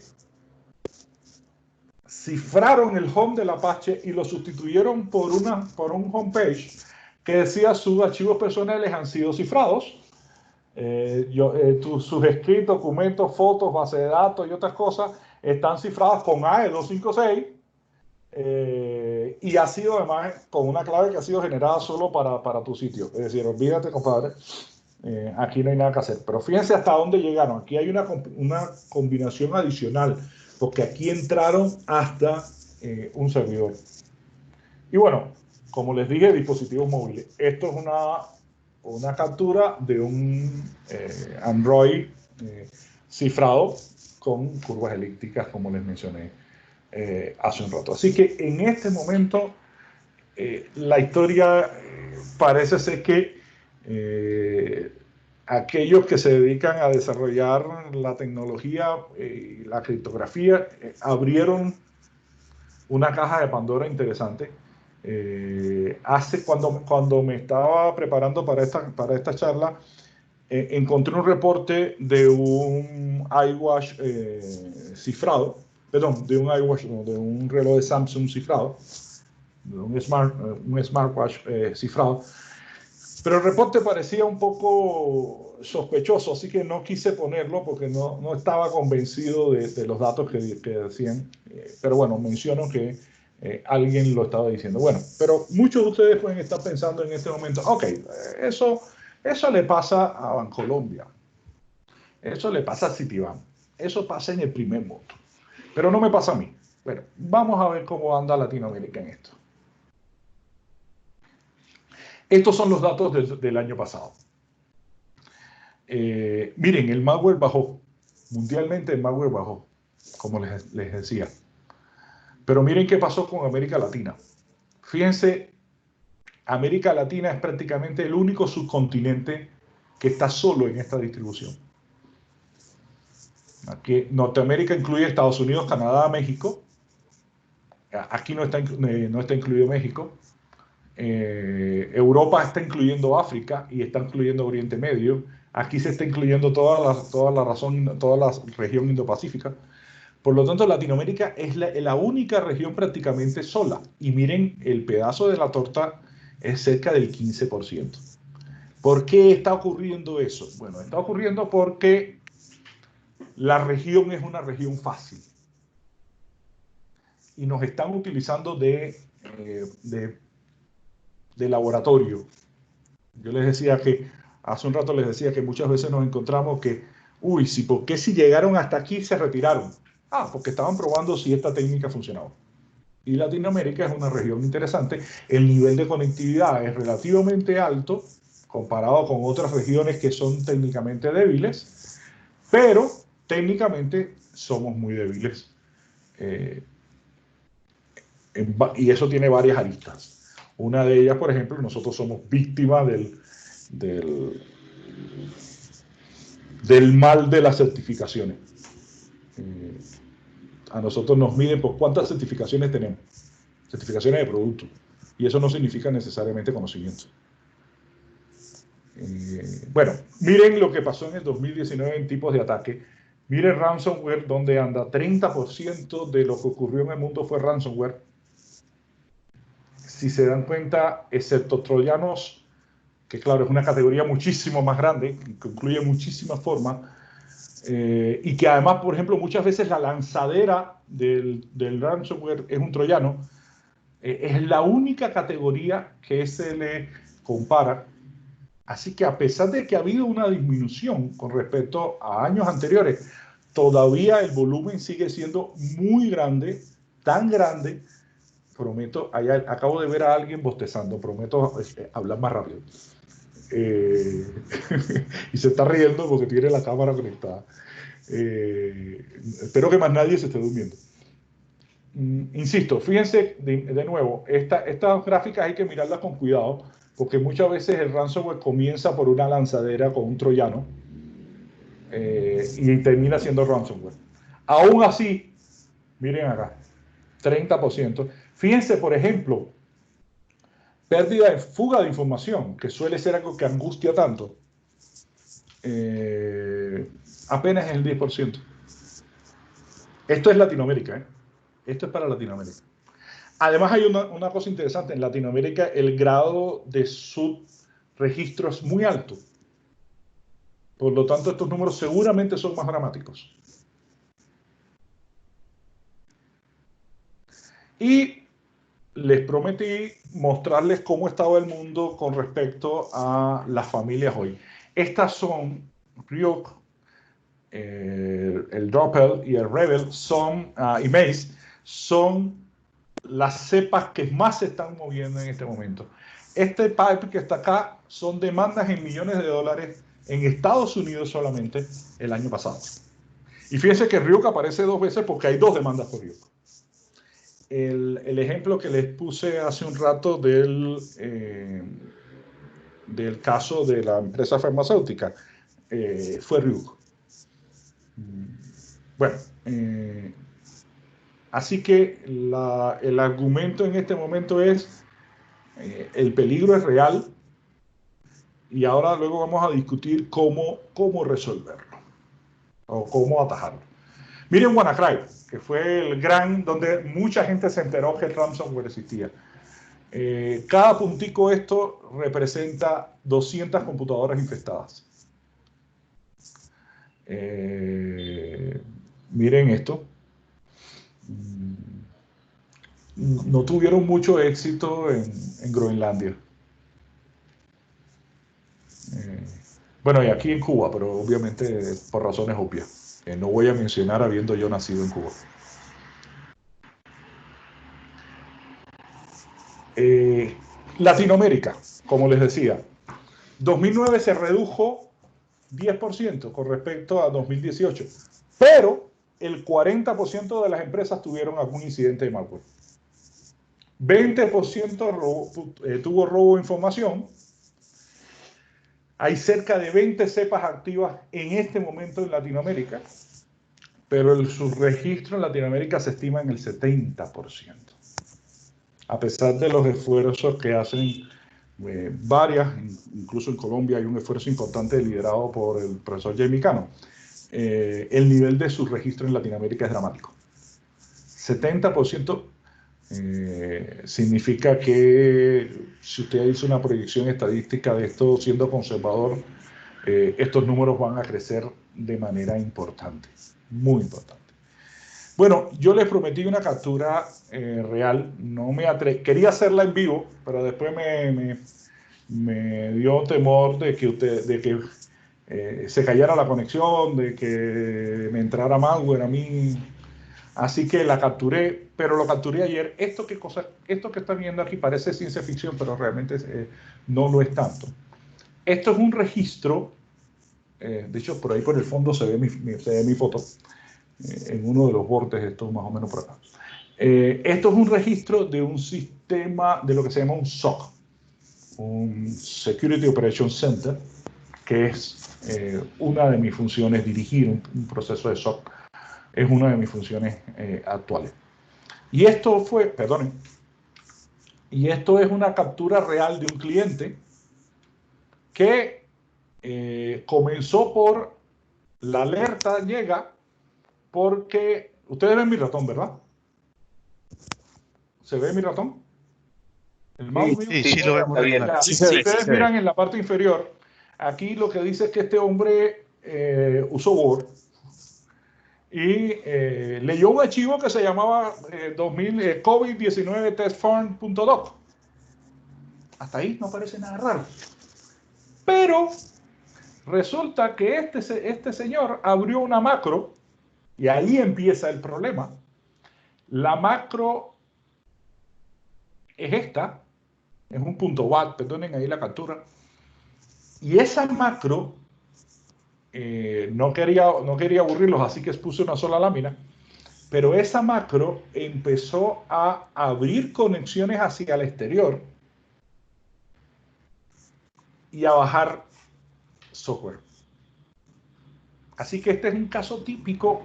cifraron el home del Apache y lo sustituyeron por un homepage que decía sus archivos personales han sido cifrados. Sus scripts, documentos, fotos, base de datos y otras cosas están cifradas con AE256 y ha sido además con una clave que ha sido generada solo para tu sitio. Es decir, olvídate, compadre, aquí no hay nada que hacer. Pero fíjense hasta dónde llegaron. Aquí hay una combinación adicional, porque aquí entraron hasta un servidor. Y bueno, como les dije, dispositivos móviles. Esto es una captura de un Android cifrado con curvas elípticas, como les mencioné hace un rato. Así que en este momento la historia parece ser que aquellos que se dedican a desarrollar la tecnología y la criptografía abrieron una caja de Pandora interesante. Cuando me estaba preparando para esta charla, encontré un reporte de un iWatch cifrado, perdón, de un reloj de Samsung cifrado, de un smartwatch cifrado. Pero el reporte parecía un poco sospechoso, así que no quise ponerlo porque no estaba convencido de los datos que decían. Pero bueno, menciono que alguien lo estaba diciendo. Bueno, pero muchos de ustedes pueden estar pensando en este momento, ok, eso le pasa a Bancolombia, eso le pasa a Citibank, eso pasa en el primer mundo, pero no me pasa a mí. Bueno, vamos a ver cómo anda Latinoamérica en esto. Estos son los datos del año pasado. Miren, el malware bajó. Mundialmente el malware bajó, como les decía. Pero miren qué pasó con América Latina. Fíjense, América Latina es prácticamente el único subcontinente que está solo en esta distribución. Aquí Norteamérica incluye Estados Unidos, Canadá, México. Aquí no está incluido México. Europa está incluyendo África y está incluyendo Oriente Medio. Aquí se está incluyendo toda la región Indo-Pacífica. Por lo tanto, Latinoamérica es la única región prácticamente sola. Y miren, el pedazo de la torta es cerca del 15%. ¿Por qué está ocurriendo eso? Bueno, está ocurriendo porque la región es una región fácil. Y nos están utilizando de laboratorio. Yo les decía que, hace un rato les decía que muchas veces nos encontramos que, uy, ¿por qué si llegaron hasta aquí se retiraron? Porque estaban probando si esta técnica funcionaba. Y Latinoamérica es una región interesante. El nivel de conectividad es relativamente alto comparado con otras regiones que son técnicamente débiles, pero técnicamente somos muy débiles. Y eso tiene varias aristas. Una de ellas, por ejemplo, nosotros somos víctimas del mal de las certificaciones. A nosotros nos miden por cuántas certificaciones tenemos, certificaciones de producto, y eso no significa necesariamente conocimiento. Bueno, miren lo que pasó en el 2019 en tipos de ataque. Miren ransomware, donde anda. 30% de lo que ocurrió en el mundo fue ransomware. Si se dan cuenta, excepto troyanos, que claro, es una categoría muchísimo más grande, que incluye muchísimas formas, y que además, por ejemplo, muchas veces la lanzadera del ransomware es un troyano. Es la única categoría que se le compara. Así que a pesar de que ha habido una disminución con respecto a años anteriores, todavía el volumen sigue siendo muy grande, tan grande. Prometo, acabo de ver a alguien bostezando, prometo hablar más rápido. Y se está riendo porque tiene la cámara conectada. Espero que más nadie se esté durmiendo. Insisto, fíjense de nuevo, estas gráficas hay que mirarlas con cuidado, porque muchas veces el ransomware comienza por una lanzadera con un troyano y termina siendo ransomware. Aún así, miren acá, 30%. Fíjense, por ejemplo, pérdida de fuga de información, que suele ser algo que angustia tanto, apenas es el 10%. Esto es Latinoamérica, ¿eh? Esto es para Latinoamérica. Además hay una cosa interesante. En Latinoamérica el grado de subregistro es muy alto. Por lo tanto, estos números seguramente son más dramáticos. Y les prometí mostrarles cómo estaba el mundo con respecto a las familias hoy. Estas son Ryuk, el Doppel y el Rebel y Maze son las cepas que más se están moviendo en este momento. Este pipe que está acá son demandas en millones de dólares en Estados Unidos solamente el año pasado. Y fíjense que Ryuk aparece 2 veces porque hay 2 demandas por Ryuk. El ejemplo que les puse hace un rato del caso de la empresa farmacéutica fue Ryuk. Bueno, así que el argumento en este momento es el peligro es real y ahora luego vamos a discutir cómo resolverlo o cómo atajarlo. Miren WannaCry, que fue el donde mucha gente se enteró que el ransomware existía. Cada puntico esto representa 200 computadoras infectadas. Miren esto. No tuvieron mucho éxito en Groenlandia. Bueno, y aquí en Cuba, pero obviamente por razones obvias. No voy a mencionar habiendo yo nacido en Cuba. Latinoamérica. como les decía, 2009 se redujo 10% con respecto a 2018, pero el 40% de las empresas tuvieron algún incidente de malware. 20% tuvo robo de información. Hay cerca de 20 cepas activas en este momento en Latinoamérica, pero su registro en Latinoamérica se estima en el 70%. A pesar de los esfuerzos que hacen varias, incluso en Colombia hay un esfuerzo importante liderado por el profesor Jamie Cano, el nivel de su registro en Latinoamérica es dramático. 70% significa que si usted hizo una proyección estadística de esto siendo conservador, estos números van a crecer de manera importante, muy importante. Bueno, yo les prometí una captura real, no me quería hacerla en vivo, pero después me dio temor de que se cayera la conexión, de que me entrara malware a mí. Así que la capturé, pero lo capturé ayer. Esto que están viendo aquí parece ciencia ficción, pero realmente no lo es tanto. Esto es un registro, de hecho por ahí por el fondo se ve mi foto, en uno de los bordes, esto más o menos por acá. Esto es un registro de un sistema, de lo que se llama un SOC, un Security Operations Center, que es una de mis funciones, dirigir un proceso de SOC. Es una de mis funciones actuales. Y esto esto es una captura real de un cliente que comenzó por la alerta, llega porque, ustedes ven mi ratón, ¿verdad? ¿Se ve mi ratón? ¿El mouse mío? Sí, lo vemos. Si ustedes miran en la parte inferior, aquí lo que dice es que este hombre usó Word y leyó un archivo que se llamaba COVID-19 testform.doc. Hasta ahí no parece nada raro. Pero resulta que este señor abrió una macro y ahí empieza el problema. La macro es esta, es un .bat, perdonen ahí la captura. Y esa macro, no quería aburrirlos, así que puse una sola lámina. Pero esa macro empezó a abrir conexiones hacia el exterior y a bajar software. Así que este es un caso típico,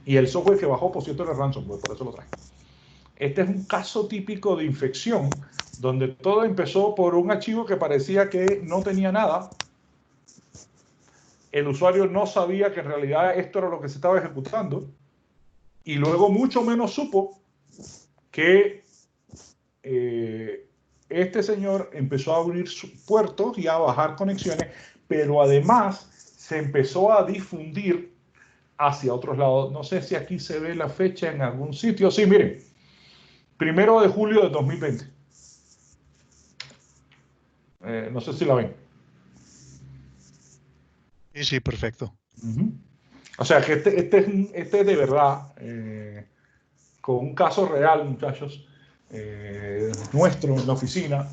y el software que bajó, por cierto, era ransomware, por eso lo traje. Este es un caso típico de infección, donde todo empezó por un archivo que parecía que no tenía nada. El usuario no sabía que en realidad esto era lo que se estaba ejecutando, y luego mucho menos supo que este señor empezó a abrir sus puertos y a bajar conexiones, pero además se empezó a difundir hacia otros lados. No sé si aquí se ve la fecha en algún sitio. Sí, miren, 1 de julio de 2020. No sé si la ven. Sí, perfecto. O sea que este es de verdad, con un caso real, muchachos, nuestro en la oficina,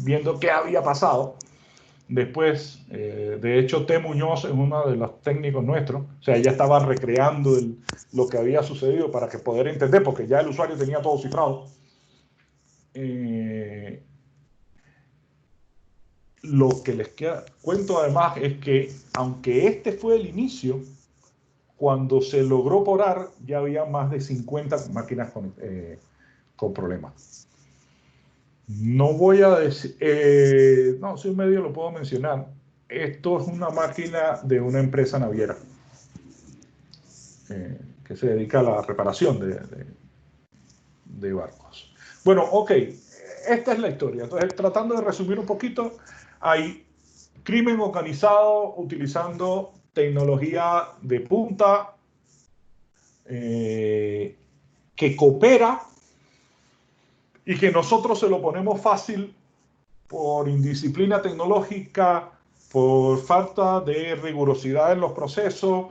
viendo qué había pasado. Después, de hecho, T. Muñoz es uno de los técnicos nuestros, o sea, ella estaba recreando lo que había sucedido para que poder entender, porque ya el usuario tenía todo cifrado. Lo que les cuento además es que, aunque este fue el inicio, cuando se logró porar, ya había más de 50 máquinas con problemas. No voy a decir, no, si un medio lo puedo mencionar. Esto es una máquina de una empresa naviera que se dedica a la reparación de barcos. Bueno, ok, esta es la historia. Entonces, tratando de resumir un poquito, hay crimen organizado utilizando tecnología de punta que coopera y que nosotros se lo ponemos fácil por indisciplina tecnológica, por falta de rigurosidad en los procesos,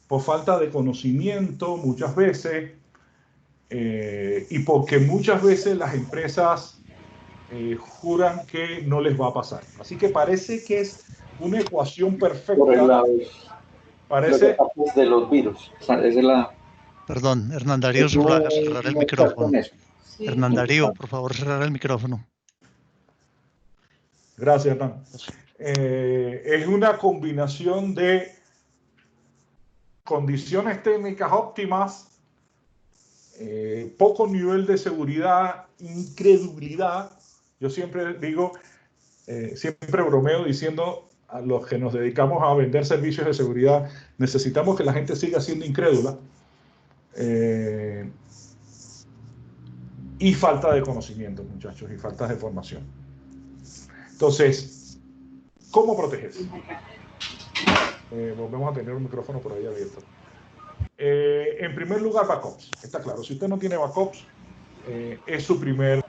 por falta de conocimiento muchas veces, y porque muchas veces las empresas juran que no les va a pasar. Así que parece que es una ecuación perfecta. Por el lado Parece de los virus. O sea, esa es la... Perdón, Hernán Darío, cerrar el micrófono. Hernán Darío, por favor, cerrar el micrófono. Gracias, Hernán. Es una combinación de condiciones técnicas óptimas, poco nivel de seguridad, incredulidad. Yo siempre digo, siempre bromeo diciendo a los que nos dedicamos a vender servicios de seguridad, necesitamos que la gente siga siendo incrédula, y falta de conocimiento, muchachos, y falta de formación. Entonces, ¿cómo protegerse? Volvemos a tener un micrófono por ahí abierto. En primer lugar, backups. Está claro, si usted no tiene backups, es su primer...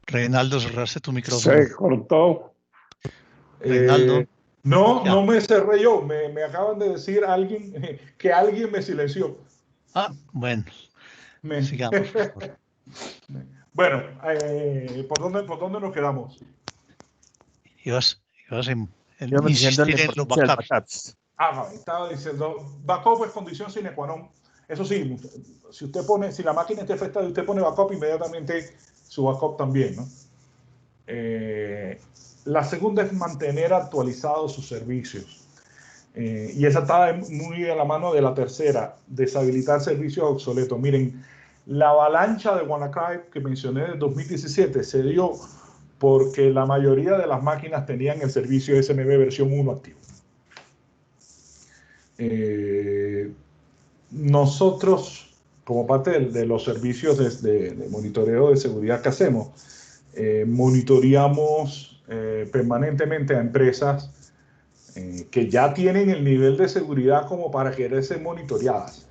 Reinaldo, cerraste tu micrófono. Se cortó. Reinaldo. No me cerré yo. Me acaban de decir que alguien me silenció. Ah, bueno. Sigamos, por favor. Bueno, ¿por dónde nos quedamos? Ibas en insistir en los backups. Estaba diciendo, backup es condición sine qua non. Eso sí, si la máquina está afectada y usted pone backup, inmediatamente su backup también, ¿no? La segunda es mantener actualizados sus servicios. Y esa está muy a la mano de la tercera, deshabilitar servicios obsoletos. Miren, la avalancha de WannaCry que mencioné en 2017 se dio porque la mayoría de las máquinas tenían el servicio SMB versión 1 activo. Nosotros, como parte de los servicios de monitoreo de seguridad que hacemos, monitoreamos permanentemente a empresas que ya tienen el nivel de seguridad como para querer ser monitoreadas.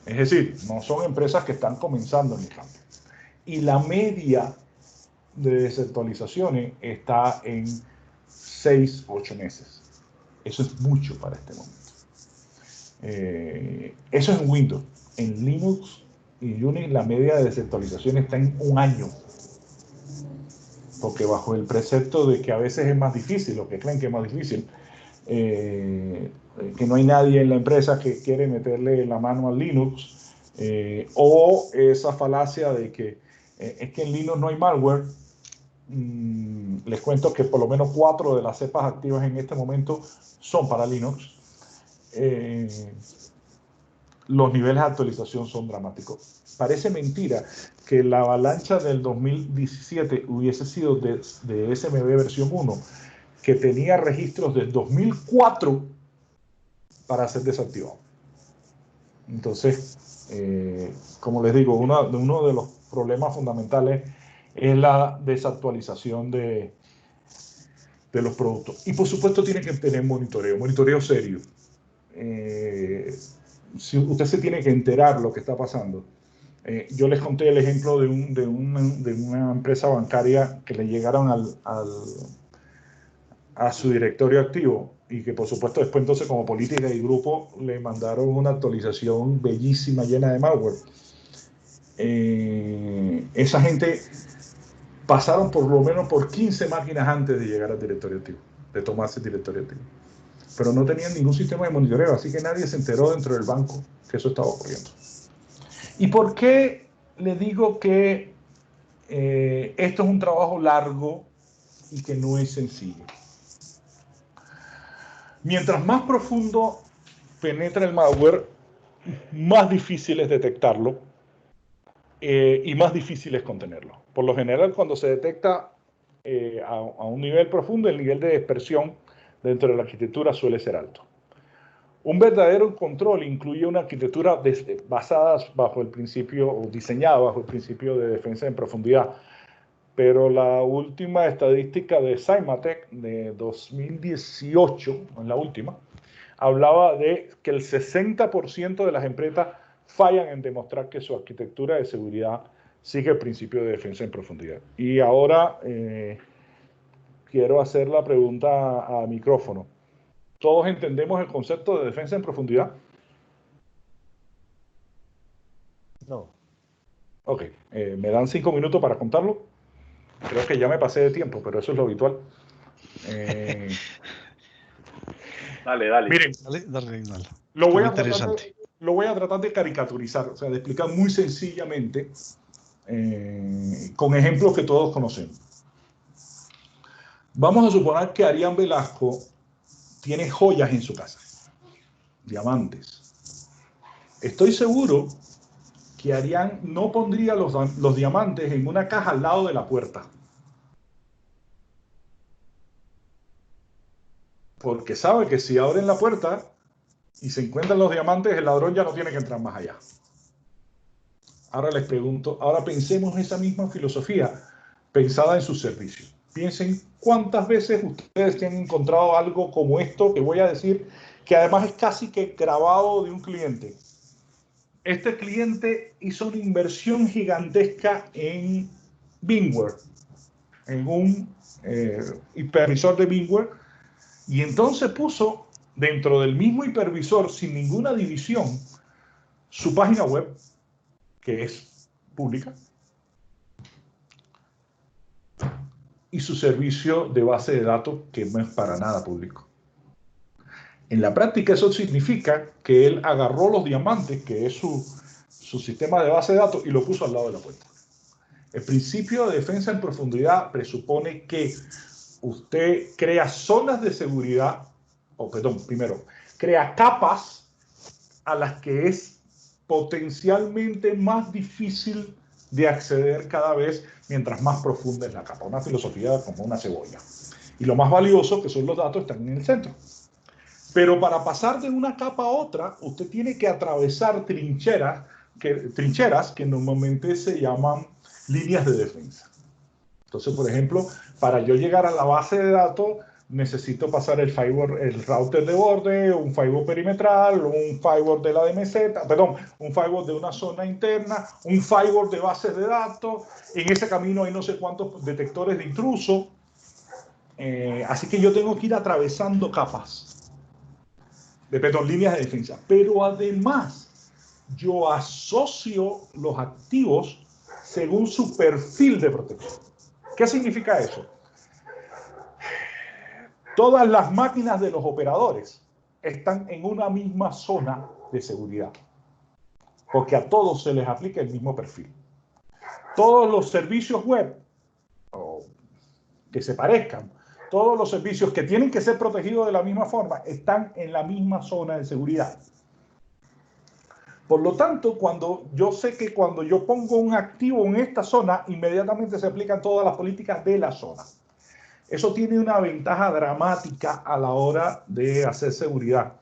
Es decir, no son empresas que están comenzando en el campo. Y la media de desactualizaciones está en 6 u 8 meses. Eso es mucho para este momento. Eso es en Windows. En Linux y Unix la media de desactualización está en 1 año. Porque bajo el precepto de que a veces es más difícil, o que creen que es más difícil, que no hay nadie en la empresa que quiere meterle la mano al Linux, o esa falacia de que es que en Linux no hay malware. Les cuento que por lo menos 4 de las cepas activas en este momento son para Linux. Los niveles de actualización son dramáticos. Parece mentira que la avalancha del 2017 hubiese sido de SMB versión 1, que tenía registros del 2004 para ser desactivado. Entonces, como les digo, uno de los problemas fundamentales es la desactualización de los productos. Y por supuesto tiene que tener monitoreo serio. Si usted se tiene que enterar lo que está pasando. Yo les conté el ejemplo de una empresa bancaria que le llegaron a su directorio activo y que por supuesto después entonces como política y grupo le mandaron una actualización bellísima llena de malware. Esa gente pasaron por lo menos por 15 máquinas antes de llegar al directorio activo, de tomarse el directorio activo. Pero no tenían ningún sistema de monitoreo, así que nadie se enteró dentro del banco que eso estaba ocurriendo. ¿Y por qué le digo que esto es un trabajo largo y que no es sencillo? Mientras más profundo penetra el malware, más difícil es detectarlo y más difícil es contenerlo. Por lo general, cuando se detecta a un nivel profundo, el nivel de dispersión dentro de la arquitectura suele ser alto. Un verdadero control incluye una arquitectura basada bajo el principio, o diseñada bajo el principio de defensa en profundidad. Pero la última estadística de Symantec de 2018, la última, hablaba de que el 60% de las empresas fallan en demostrar que su arquitectura de seguridad sigue el principio de defensa en profundidad. Y ahora quiero hacer la pregunta a micrófono. ¿Todos entendemos el concepto de defensa en profundidad? No. Ok, ¿me dan 5 minutos para contarlo? Creo que ya me pasé de tiempo, pero eso es lo habitual. Dale. Miren, dale. lo voy a tratar de caricaturizar, o sea, de explicar muy sencillamente, con ejemplos que todos conocemos. Vamos a suponer que Arián Velasco tiene joyas en su casa, diamantes. Estoy seguro que Arián no pondría los diamantes en una caja al lado de la puerta. Porque sabe que si abren la puerta y se encuentran los diamantes, el ladrón ya no tiene que entrar más allá. Ahora les pregunto, ahora pensemos esa misma filosofía pensada en su servicio. Piensen cuántas veces ustedes han encontrado algo como esto que voy a decir, que además es casi que grabado de un cliente. Este cliente hizo una inversión gigantesca en Bingware, en un hipervisor de Bingware, y entonces puso dentro del mismo hipervisor, sin ninguna división, su página web, que es pública, y su servicio de base de datos, que no es para nada público. En la práctica eso significa que él agarró los diamantes, que es su sistema de base de datos, y lo puso al lado de la puerta. El principio de defensa en profundidad presupone que usted crea zonas de seguridad, primero, crea capas a las que es potencialmente más difícil de acceder cada vez mientras más profunda es la capa. Una filosofía como una cebolla. Y lo más valioso, que son los datos, están en el centro. Pero para pasar de una capa a otra, usted tiene que atravesar trincheras que normalmente se llaman líneas de defensa. Entonces, por ejemplo, para yo llegar a la base de datos, necesito pasar el router de borde, un firewall perimetral, un firewall de la DMZ, un firewall de una zona interna, un firewall de bases de datos. En ese camino hay no sé cuántos detectores de intruso. Así que yo tengo que ir atravesando capas, líneas de defensa. Pero además, yo asocio los activos según su perfil de protección. ¿Qué significa eso? Todas las máquinas de los operadores están en una misma zona de seguridad, porque a todos se les aplica el mismo perfil. Todos los servicios web, que se parezcan, todos los servicios que tienen que ser protegidos de la misma forma, están en la misma zona de seguridad. Por lo tanto, yo sé que cuando yo pongo un activo en esta zona, inmediatamente se aplican todas las políticas de la zona. Eso tiene una ventaja dramática a la hora de hacer seguridad,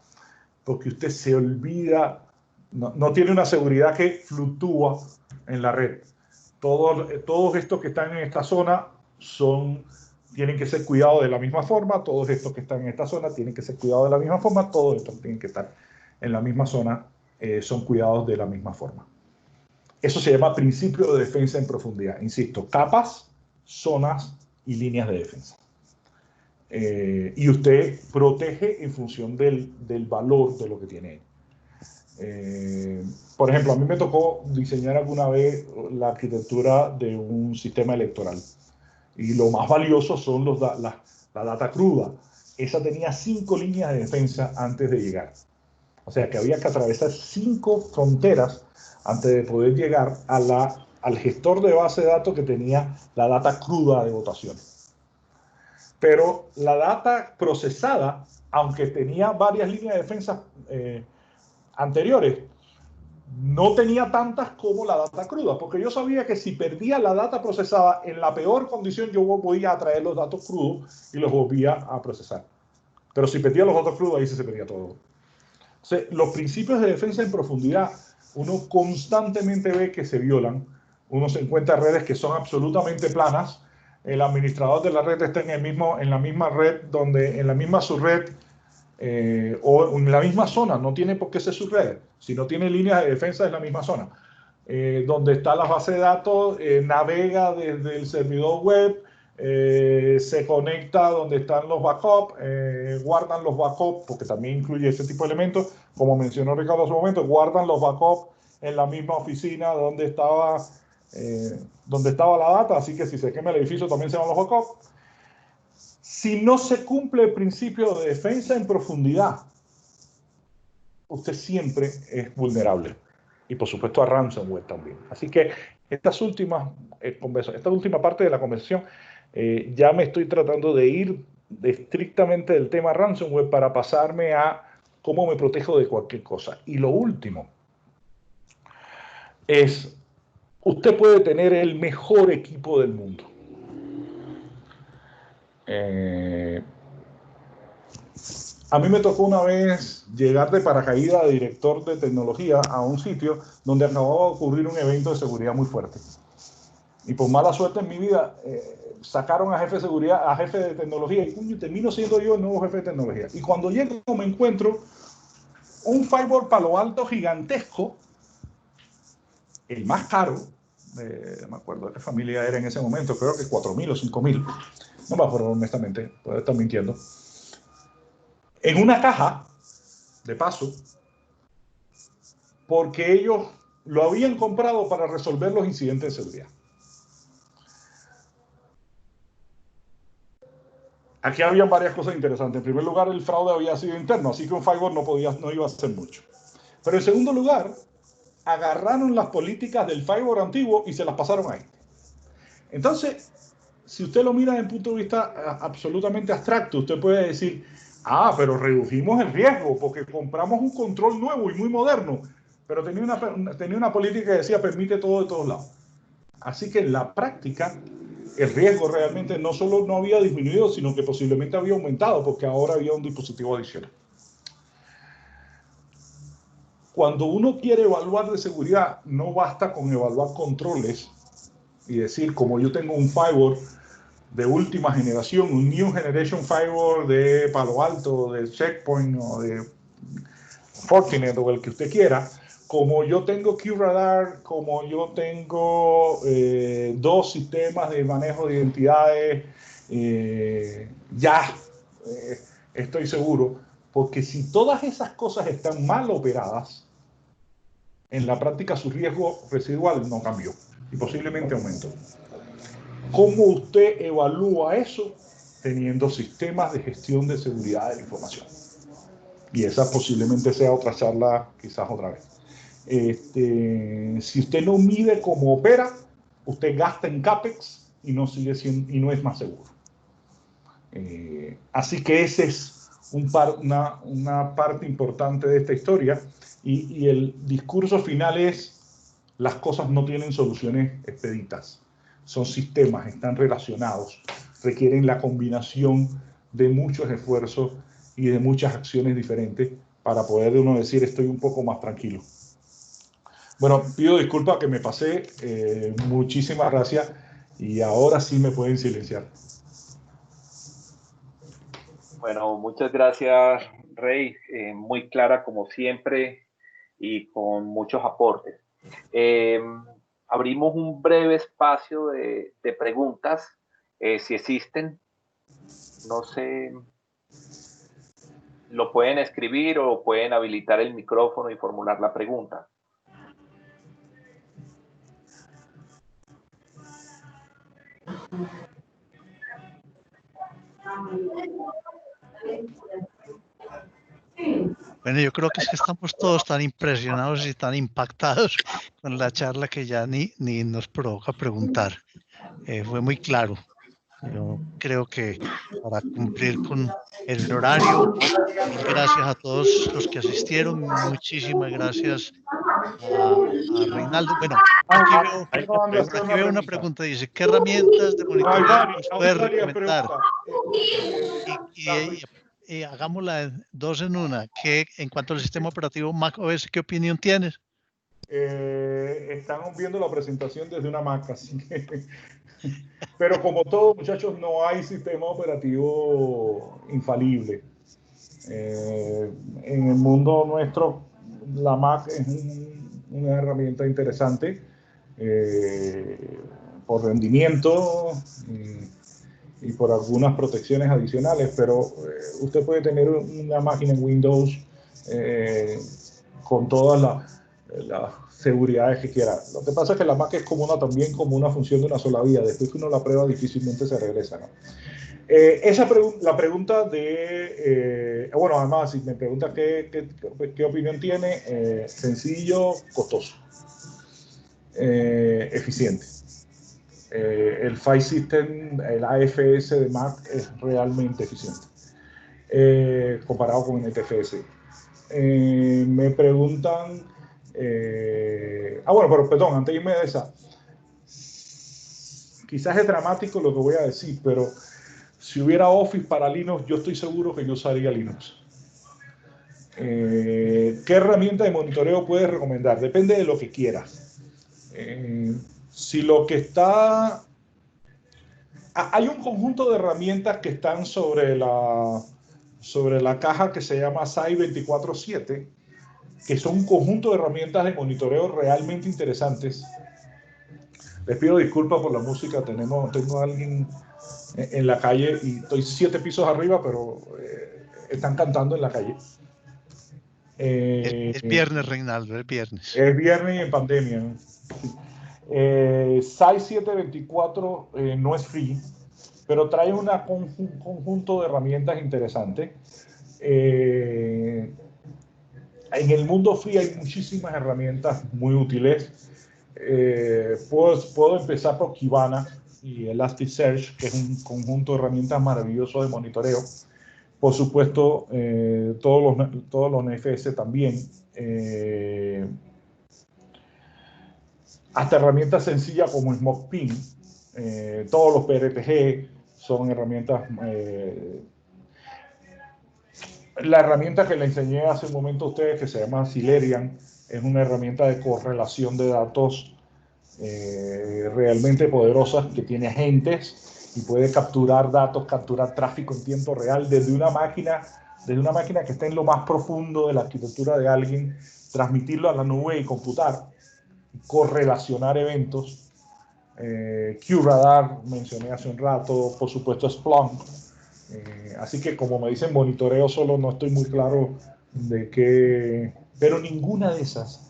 porque usted se olvida, no tiene una seguridad que fluctúa en la red. Todos estos que están en esta zona tienen que ser cuidados de la misma forma, todos estos que están en esta zona tienen que ser cuidados de la misma forma, todos estos tienen que estar en la misma zona, son cuidados de la misma forma. Eso se llama principio de defensa en profundidad. Insisto, capas, zonas y líneas de defensa. Y usted protege en función del valor de lo que tiene. Por ejemplo, a mí me tocó diseñar alguna vez la arquitectura de un sistema electoral. Y lo más valioso son la data cruda. Esa tenía 5 líneas de defensa antes de llegar. O sea que había que atravesar 5 fronteras antes de poder llegar al gestor de base de datos que tenía la data cruda de votaciones. Pero la data procesada, aunque tenía varias líneas de defensa anteriores, no tenía tantas como la data cruda, porque yo sabía que si perdía la data procesada, en la peor condición yo podía atraer los datos crudos y los volvía a procesar. Pero si perdía los datos crudos, ahí sí se perdía todo. O sea, los principios de defensa en profundidad, uno constantemente ve que se violan. Uno se encuentra redes que son absolutamente planas. El administrador de la red está en la misma red, en la misma subred, o en la misma zona. No tiene por qué ser subred. Si no tiene líneas de defensa, es la misma zona. Donde está la base de datos, navega desde el servidor web se conecta donde están los backups, guardan los backups, porque también incluye ese tipo de elementos, como mencionó Ricardo hace un momento, guardan los backups en la misma oficina donde estaba la data, así que si se quema el edificio también se van los backups. Si no se cumple el principio de defensa en profundidad, usted siempre es vulnerable. Y por supuesto a ransomware también. Así que esta última parte de la conversación, ya me estoy tratando de ir estrictamente del tema ransomware para pasarme a cómo me protejo de cualquier cosa. Y lo último es, usted puede tener el mejor equipo del mundo. A mí me tocó una vez llegar de paracaídas de director de tecnología a un sitio donde acababa de ocurrir un evento de seguridad muy fuerte. Y por mala suerte en mi vida, sacaron a jefe de seguridad, a jefe de tecnología, y termino siendo yo el nuevo jefe de tecnología. Y cuando llego me encuentro un firewall Palo Alto gigantesco, el más caro, no me acuerdo de qué familia era en ese momento, creo que 4.000 o 5.000. No me acuerdo honestamente, puedo estar mintiendo. En una caja, de paso, porque ellos lo habían comprado para resolver los incidentes de seguridad. Aquí habían varias cosas interesantes. En primer lugar, el fraude había sido interno, así que un firewall no iba a hacer mucho. Pero en segundo lugar, agarraron las políticas del firewall antiguo y se las pasaron ahí. Entonces, si usted lo mira desde un punto de vista absolutamente abstracto, usted puede decir, pero redujimos el riesgo porque compramos un control nuevo y muy moderno, pero tenía una política que decía permite todo de todos lados. Así que en la práctica, el riesgo realmente no solo no había disminuido, sino que posiblemente había aumentado porque ahora había un dispositivo adicional. Cuando uno quiere evaluar de seguridad, no basta con evaluar controles y decir, como yo tengo un firewall de última generación, un New Generation Firewall de Palo Alto, de Checkpoint o de Fortinet o el que usted quiera, como yo tengo QRadar, como yo tengo 2 sistemas de manejo de identidades, estoy seguro, porque si todas esas cosas están mal operadas, en la práctica su riesgo residual no cambió y posiblemente aumentó. ¿Cómo usted evalúa eso? Teniendo sistemas de gestión de seguridad de la información. Y esa posiblemente sea otra charla, quizás otra vez. Si usted no mide cómo opera, usted gasta en CAPEX y no sigue siendo, y no es más seguro. Así que ese es una parte importante de esta historia. Y el discurso final es, las cosas no tienen soluciones expeditas. Son sistemas, están relacionados, requieren la combinación de muchos esfuerzos y de muchas acciones diferentes para poder uno decir estoy un poco más tranquilo. Bueno, pido disculpas que me pasé, muchísimas gracias y ahora sí me pueden silenciar. Bueno, muchas gracias, Rey, muy clara como siempre y con muchos aportes. Abrimos un breve espacio de preguntas, si existen. No sé, lo pueden escribir o pueden habilitar el micrófono y formular la pregunta. Bueno, yo creo que es que estamos todos tan impresionados y tan impactados con la charla que ya ni nos provoca preguntar. Fue muy claro. Yo creo que para cumplir con el horario, mil gracias a todos los que asistieron. Muchísimas gracias a Reinaldo. Bueno, aquí veo una pregunta. Dice, ¿qué herramientas de monitoreo nos puede recomendar? Y hagámosla 2 en 1. En cuanto al sistema operativo macOS, ¿qué opinión tienes? Están viendo la presentación desde una Mac, así que... Pero como todo, muchachos, no hay sistema operativo infalible. En el mundo nuestro, la Mac es una herramienta interesante por rendimiento, y por algunas protecciones adicionales, pero usted puede tener una máquina en Windows con todas las seguridades que quiera. Lo que pasa es que la Mac es también como una función de una sola vía. Después que uno la prueba, difícilmente se regresa, ¿no? La pregunta bueno, además, si me pregunta qué opinión tiene, sencillo, costoso, eficiente. El File System, el AFS de Mac es realmente eficiente comparado con el NTFS. Me preguntan, bueno, pero perdón, antes de irme de esa, quizás es dramático lo que voy a decir, pero si hubiera Office para Linux, yo estoy seguro que yo usaría Linux. ¿Qué herramienta de monitoreo puedes recomendar? Depende de lo que quieras. Si lo que está... Hay un conjunto de herramientas que están sobre la caja que se llama SAI 24/7, que son un conjunto de herramientas de monitoreo realmente interesantes. Les pido disculpas por la música, tengo a alguien en la calle y estoy 7 pisos arriba, pero están cantando en la calle. Es viernes, Reinaldo, es viernes. Es viernes y en pandemia. SAI 724 no es free, pero trae un conjunto de herramientas interesantes. En el mundo free hay muchísimas herramientas muy útiles. Puedo empezar por Kibana y Elasticsearch, que es un conjunto de herramientas maravilloso de monitoreo. Por supuesto, todos los NFS también. Hasta herramientas sencillas como SmokePing. Todos los PRTG son herramientas. La herramienta que le enseñé hace un momento a ustedes, que se llama Cilerian, es una herramienta de correlación de datos realmente poderosa, que tiene agentes y puede capturar datos, capturar tráfico en tiempo real desde una máquina que está en lo más profundo de la arquitectura de alguien, transmitirlo a la nube y computar, correlacionar eventos. QRadar mencioné hace un rato, por supuesto Splunk. Así que, como me dicen monitoreo solo, no estoy muy claro de qué, pero ninguna de esas,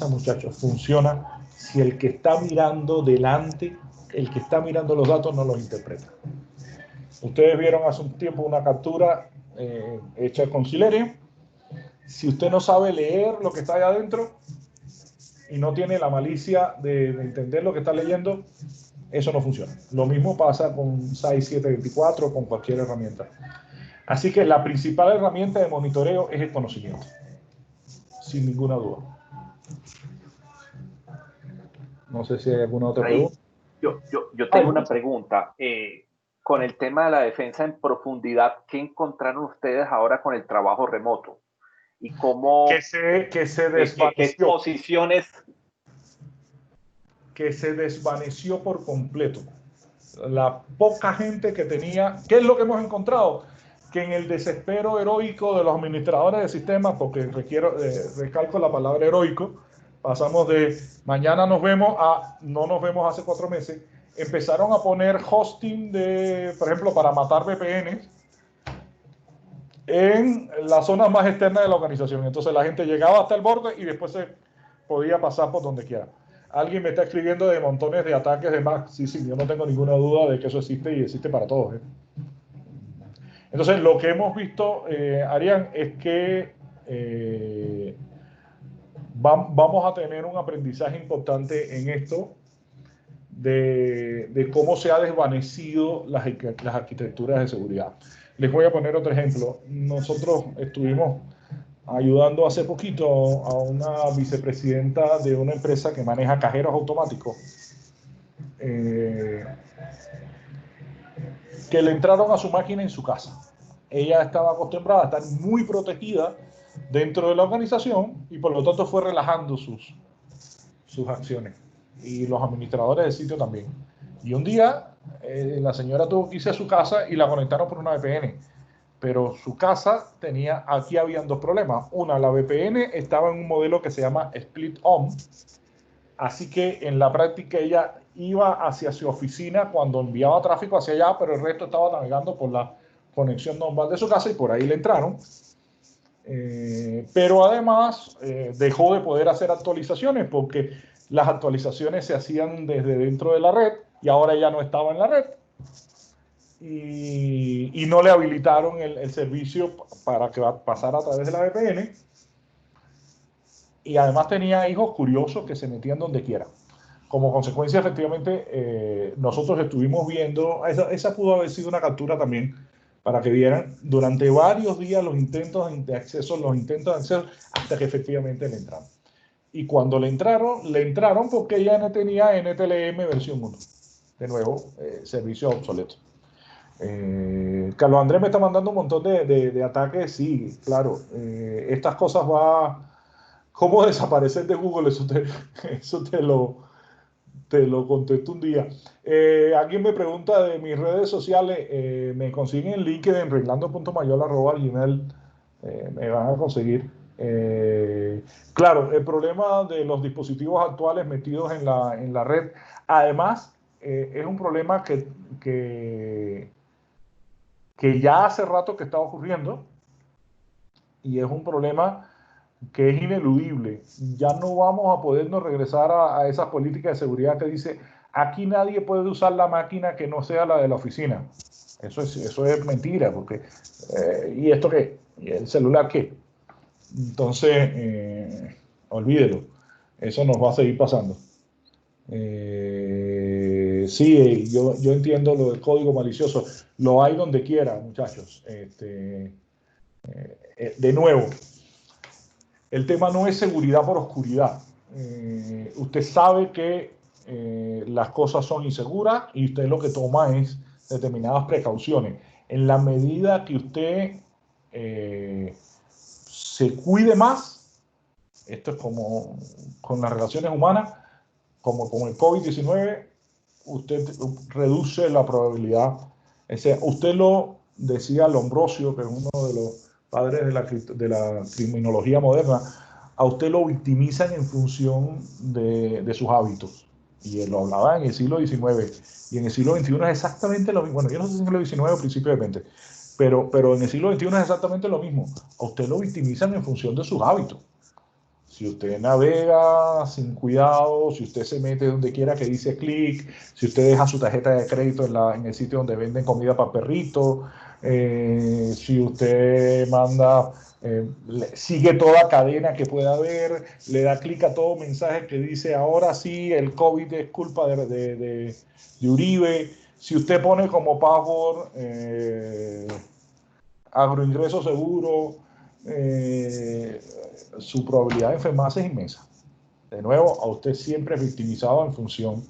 muchachos, funciona si el que está mirando delante, el que está mirando los datos, no los interpreta. Ustedes vieron hace un tiempo una captura hecha con Cilerian. Si usted no sabe leer lo que está ahí adentro y no tiene la malicia de entender lo que está leyendo, eso no funciona. Lo mismo pasa con SAI 724 o con cualquier herramienta. Así que la principal herramienta de monitoreo es el conocimiento, sin ninguna duda. No sé si hay alguna otra pregunta. Yo tengo una pregunta. Con el tema de la defensa en profundidad, ¿qué encontraron ustedes ahora con el trabajo remoto? ¿Y cómo... Que se desvaneció. ¿Qué posiciones? Que se desvaneció por completo. La poca gente que tenía... ¿Qué es lo que hemos encontrado? Que en el desespero heroico de los administradores de sistemas, porque recalco la palabra heroico, pasamos de mañana nos vemos a no nos vemos hace 4 meses, empezaron a poner hosting por ejemplo, para matar VPNs en la zona más externa de la organización. Entonces la gente llegaba hasta el borde y después se podía pasar por donde quiera. Alguien me está escribiendo de montones de ataques de Mac. Sí, yo no tengo ninguna duda de que eso existe y existe para todos. Entonces, lo que hemos visto, Arián, es que vamos a tener un aprendizaje importante en esto de cómo se ha desvanecido las arquitecturas de seguridad. Les voy a poner otro ejemplo. Nosotros estuvimos ayudando hace poquito a una vicepresidenta de una empresa que maneja cajeros automáticos, que le entraron a su máquina en su casa. Ella estaba acostumbrada a estar muy protegida dentro de la organización y por lo tanto fue relajando sus acciones, y los administradores del sitio también. Y un día la señora tuvo que irse a su casa y la conectaron por una VPN. Pero su casa aquí habían 2 problemas. Una, la VPN estaba en un modelo que se llama Split On. Así que en la práctica ella iba hacia su oficina cuando enviaba tráfico hacia allá, pero el resto estaba navegando por la conexión normal de su casa y por ahí le entraron. Pero además dejó de poder hacer actualizaciones porque las actualizaciones se hacían desde dentro de la red y ahora ya no estaba en la red. Y no le habilitaron el servicio para que pasara a través de la VPN. Y además tenía hijos curiosos que se metían donde quiera. Como consecuencia, efectivamente, nosotros estuvimos viendo, esa pudo haber sido una captura también, para que vieran durante varios días los intentos de acceso, hasta que efectivamente le entraron. Y cuando le entraron porque ella no tenía NTLM versión 1. De nuevo, servicio obsoleto. Carlos Andrés me está mandando un montón de ataques. Sí, claro. Estas cosas ¿cómo desaparecer de Google? Eso te lo contesto un día. Alguien me pregunta de mis redes sociales. Me consiguen en LinkedIn, reinaldo.mayola@gmail. Me van a conseguir. Claro, el problema de los dispositivos actuales metidos en la red, además, es un problema que ya hace rato que está ocurriendo y es un problema que es ineludible. Ya no vamos a podernos regresar a esas políticas de seguridad que dice aquí nadie puede usar la máquina que no sea la de la oficina. Eso es mentira, porque ¿y esto qué? ¿Y el celular qué? Entonces, olvídelo. Eso nos va a seguir pasando. Sí, yo entiendo lo del código malicioso. Lo hay donde quiera, muchachos. De nuevo, el tema no es seguridad por oscuridad. Usted sabe que las cosas son inseguras y usted lo que toma es determinadas precauciones. En la medida que usted se cuide más, esto es como con las relaciones humanas, como con el COVID-19, usted reduce la probabilidad. Usted lo decía Lombrosio, que es uno de los padres de la criminología moderna, a usted lo victimizan en función de sus hábitos. Y él lo hablaba en el siglo XIX. Y en el siglo XXI es exactamente lo mismo. Bueno, yo no sé si en el siglo XIX o principio del XX, pero en el siglo XXI es exactamente lo mismo. A usted lo victimizan en función de sus hábitos. Si usted navega sin cuidado, si usted se mete donde quiera que dice clic, si usted deja su tarjeta de crédito en el sitio donde venden comida para perritos, si usted sigue toda cadena que pueda haber, le da clic a todo mensaje que dice ahora sí, el COVID es culpa de Uribe, si usted pone como password agroingreso seguro, su probabilidad de enfermarse es inmensa. De nuevo, a usted siempre es victimizado en función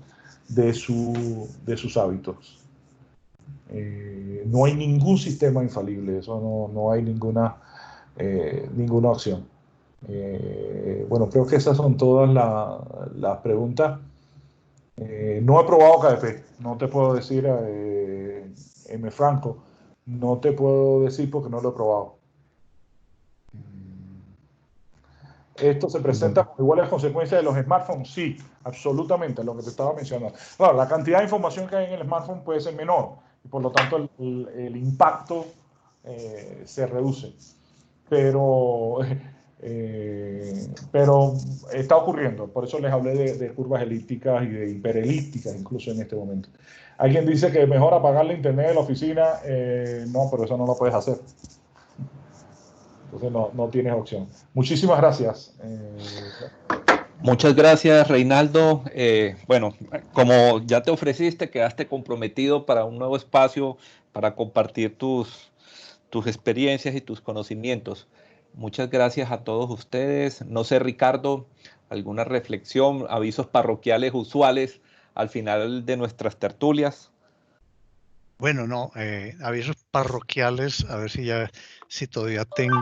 de sus hábitos. No hay ningún sistema infalible, eso no hay ninguna opción. Bueno, creo que esas son todas las preguntas. No he probado KDP, no te puedo decir, M. Franco, no te puedo decir porque no lo he probado. ¿Esto se presenta con iguales consecuencias de los smartphones? Sí, absolutamente, lo que te estaba mencionando. Claro, la cantidad de información que hay en el smartphone puede ser menor y por lo tanto el impacto se reduce. Pero está ocurriendo, por eso les hablé de curvas elípticas y de hiperelípticas incluso en este momento. Alguien dice que es mejor apagar la internet de la oficina. No, pero eso no lo puedes hacer. Entonces no tienes opción. Muchísimas gracias. Muchas gracias, Reinaldo. Bueno, como ya te ofreciste, quedaste comprometido para un nuevo espacio para compartir tus experiencias y tus conocimientos. Muchas gracias a todos ustedes. No sé, Ricardo, alguna reflexión, avisos parroquiales usuales al final de nuestras tertulias. Bueno, no, avisos parroquiales, a ver si todavía tengo